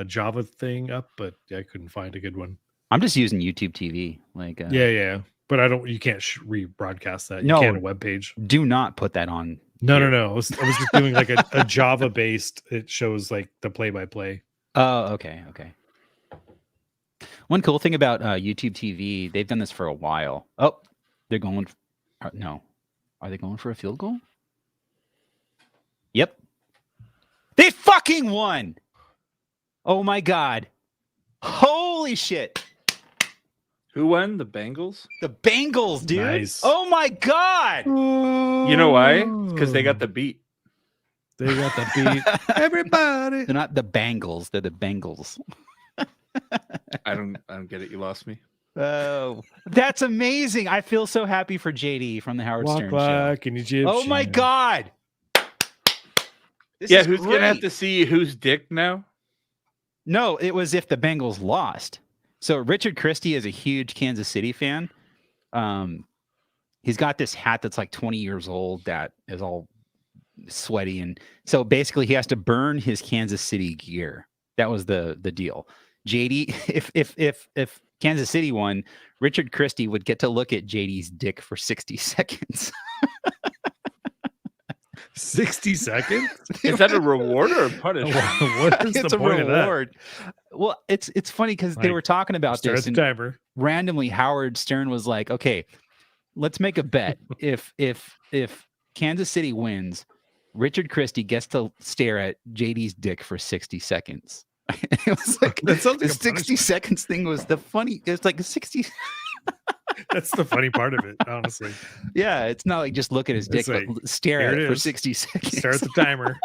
Java thing up, but I couldn't find a good one. I'm just using YouTube TV. Like, Yeah. But you can't rebroadcast that. You No. can't a web page. do not put that on. No. here. I was just doing like a Java based. It shows like the play by play. Oh, okay. One cool thing about YouTube TV, they've done this for a while. Oh, they're going. No, are they going for a field goal? Yep. They fucking won. Oh my god! Holy shit! Who won? The Bengals? The Bengals, dude. Nice. Oh my god! You know why? Because they got the beat. They got the beat. Everybody. They're not the Bengals. They're the Bengals. I don't get it. You lost me. Oh, that's amazing! I feel so happy for JD from the Howard Walk Stern show. like an Egyptian. Oh my god! This Yeah, is who's gonna have great. to see whose dick now? No, it was if the Bengals lost. So Richard Christie is a huge Kansas City fan. He's got this hat that's like 20 years old that is all sweaty, and so basically he has to burn his Kansas City gear. That was the deal. JD, if Kansas City won, Richard Christie would get to look at JD's dick for 60 seconds. 60 seconds? Is that a reward or a punishment? What is It's the a point of that? reward. Well, it's funny because they Like, were talking about Start this, the and timer. randomly Howard Stern was like, "Okay, let's make a bet. If Kansas City wins, Richard Christie gets to stare at JD's dick for 60 seconds." It was like That sounds the like a 60 punishment. seconds thing was the funny. It's like 60. That's the funny part of it, honestly. Yeah, it's not like just look at his dick, It's like, but stare here at it it for is. 60 seconds. Start the timer.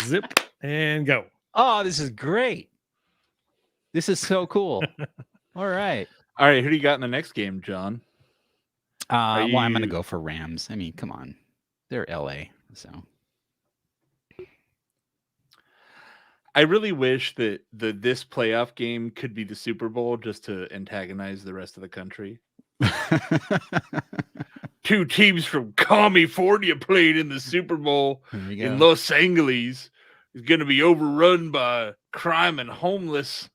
Zip and go. Oh, this is great. This is so cool. All right. All right, who do you got in the next game, John? Well, I'm going to you- go for Rams. I mean, come on. They're LA, so. I really wish that this playoff game could be the Super Bowl just to antagonize the rest of the country. Two teams from California played in the Super Bowl There you in go. Los Angeles. Is going to be overrun by crime and homeless.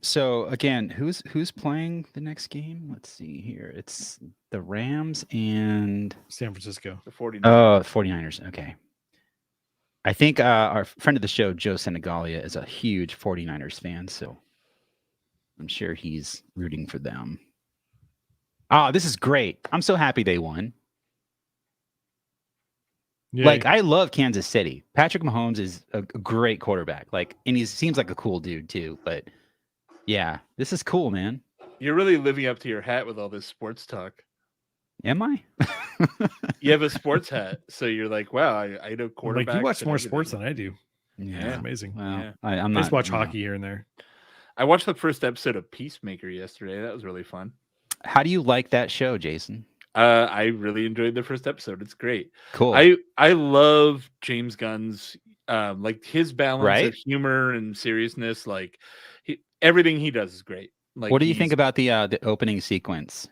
So again, who's playing the next game? Let's see here. It's the Rams and San Francisco. The 49ers. 49ers. Okay. I think our friend of the show, Joe Senegalia, is a huge 49ers fan, so I'm sure he's rooting for them. Oh, this is great. I'm so happy they won. Yay. Like, I love Kansas City. Patrick Mahomes is a great quarterback. Like, and he seems like a cool dude too. But yeah, this is cool, man. You're really living up to your hat with all this sports talk. Am I? You have a sports hat, so you're like, wow, I know I'm quarterbacks. like, you watch and more everything. sports than I do. Yeah. That's amazing. Well, Yeah. I'm I not. just watch you know. hockey here and there. I watched the first episode of Peacemaker yesterday. That was really fun. How do you like that show, Jason? I really enjoyed the first episode. It's great. Cool. I love James Gunn's like his balance Right? of humor and seriousness. Like everything he does is great. Like, what do you think he's- about the opening sequence?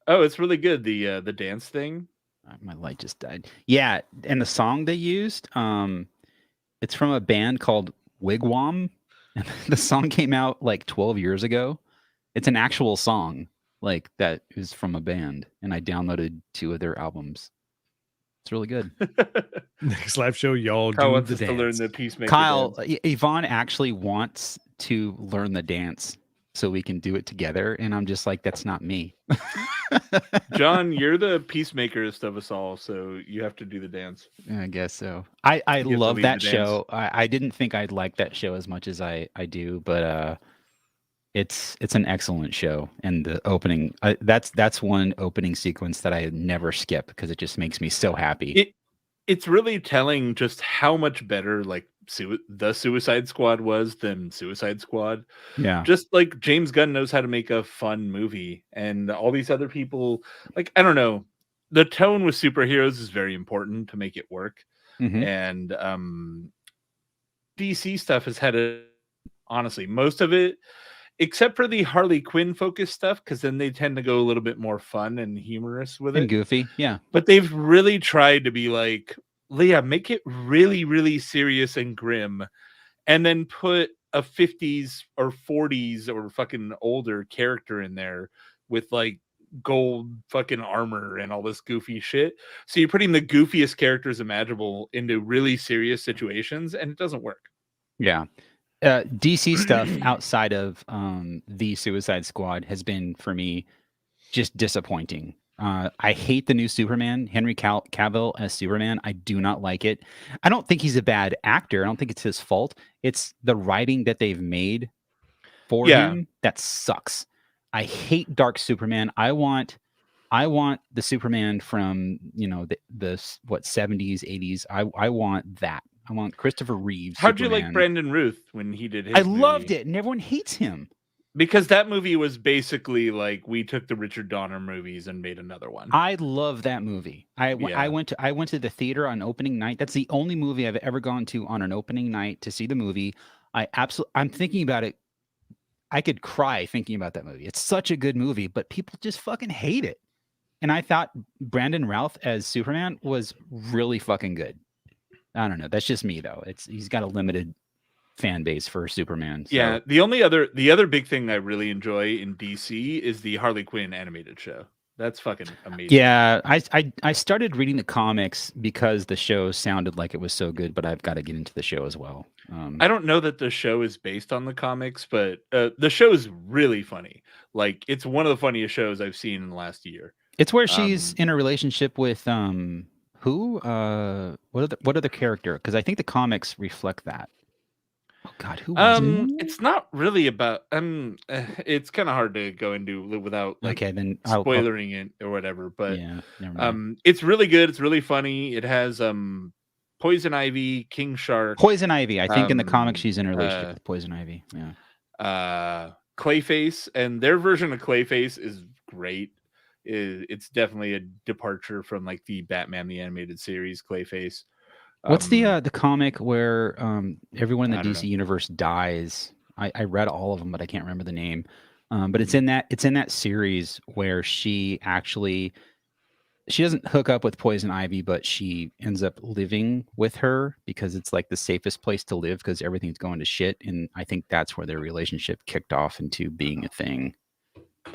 Oh, it's really good. The dance thing. My light just died. Yeah, and the song they used, it's from a band called Wigwam. And the song came out like 12 years ago. It's an actual song, like that is from a band, and I downloaded 2 of their albums. It's really good. Next live show, y'all Kyle do wants the us to learn dance. the Peacemaker. Kyle, dance. Yvonne actually wants to learn the dance so we can do it together, and I'm just like, that's not me. John, you're the peacemakerest of us all, so you have to do the dance. I guess so. I have to love lead that the dance. show. I didn't think I'd like that show as much as I do, but it's an excellent show. And the opening, that's one opening sequence that I never skip because it just makes me so happy. It's really telling just how much better like the Suicide Squad was than Suicide Squad. Yeah. Just like James Gunn knows how to make a fun movie, and all these other people, like, I don't know, the tone with superheroes is very important to make it work. Mhm. And DC stuff has had honestly, most of it, except for the Harley Quinn focused stuff, because then they tend to go a little bit more fun and humorous with And it. goofy. Yeah. But they've really tried to be like, Leah, make it really, really serious and grim, and then put a 50s or 40s or fucking older character in there with like gold fucking armor and all this goofy shit. So you're putting the goofiest characters imaginable into really serious situations, and it doesn't work. Yeah. DC stuff outside of the Suicide Squad has been, for me, just disappointing. I hate the new Superman, Henry Cavill as Superman. I do not like it. I don't think he's a bad actor. I don't think it's his fault. It's the writing that they've made for Yeah. him that sucks. I hate Dark Superman. I want the Superman from, the 70s, 80s. I want that. I want Christopher Reeve. How'd you like Superman. Brandon Ruth when he did his I loved movie? it, and everyone hates him. Because that movie was basically like we took the Richard Donner movies and made another one. I love that movie. I Yeah. went to the theater on opening night. That's the only movie I've ever gone to on an opening night to see the movie. I'm thinking about it. I could cry thinking about that movie. It's such a good movie, but people just fucking hate it. And I thought Brandon Routh as Superman was really fucking good. I don't know. That's just me though. He's got a limited fan base for Superman. So. Yeah, the other big thing I really enjoy in DC is the Harley Quinn animated show. That's fucking amazing. Yeah, I started reading the comics because the show sounded like it was so good, but I've got to get into the show as well. I don't know that the show is based on the comics, but the show is really funny. Like it's one of the funniest shows I've seen in the last year. It's where she's in a relationship with who? What other character? Because I think the comics reflect that. Oh God, who? Was it? It's not really about. It's kind of hard to go into without like then spoilering it or whatever. But yeah, never mind. it's really good. It's really funny. It has Poison Ivy, King Shark, Poison Ivy. I think in the comics she's in a relationship with Poison Ivy. Yeah. Clayface, and their version of Clayface is great. It's definitely a departure from like the Batman the Animated Series Clayface. What's the comic where everyone in the DC know. universe dies? I read all of them, but I can't remember the name. But it's in that series where she doesn't hook up with Poison Ivy, but she ends up living with her because it's like the safest place to live because everything's going to shit. And I think that's where their relationship kicked off into being a thing,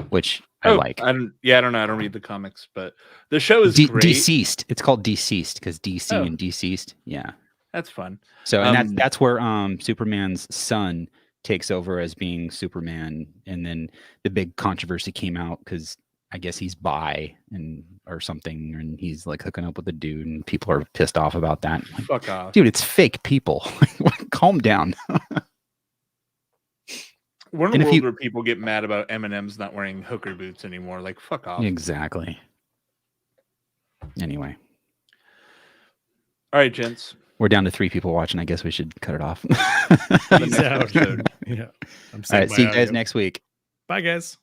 which I like. I don't know. I don't read the comics, but the show is great. Deceased. It's called Deceased because DC and Deceased. Yeah, that's fun. So and that's where Superman's son takes over as being Superman, and then the big controversy came out because I guess he's bi or something, and he's like hooking up with a dude, and people are pissed off about that. Like, fuck off, dude! It's fake people. Calm down. We're in a world where people get mad about M&M's not wearing hooker boots anymore. Like, fuck off. Exactly. Anyway. All right, gents. We're down to 3 people watching. I guess we should cut it off. Peace out. Yeah. All right. See you guys next week. Bye, guys.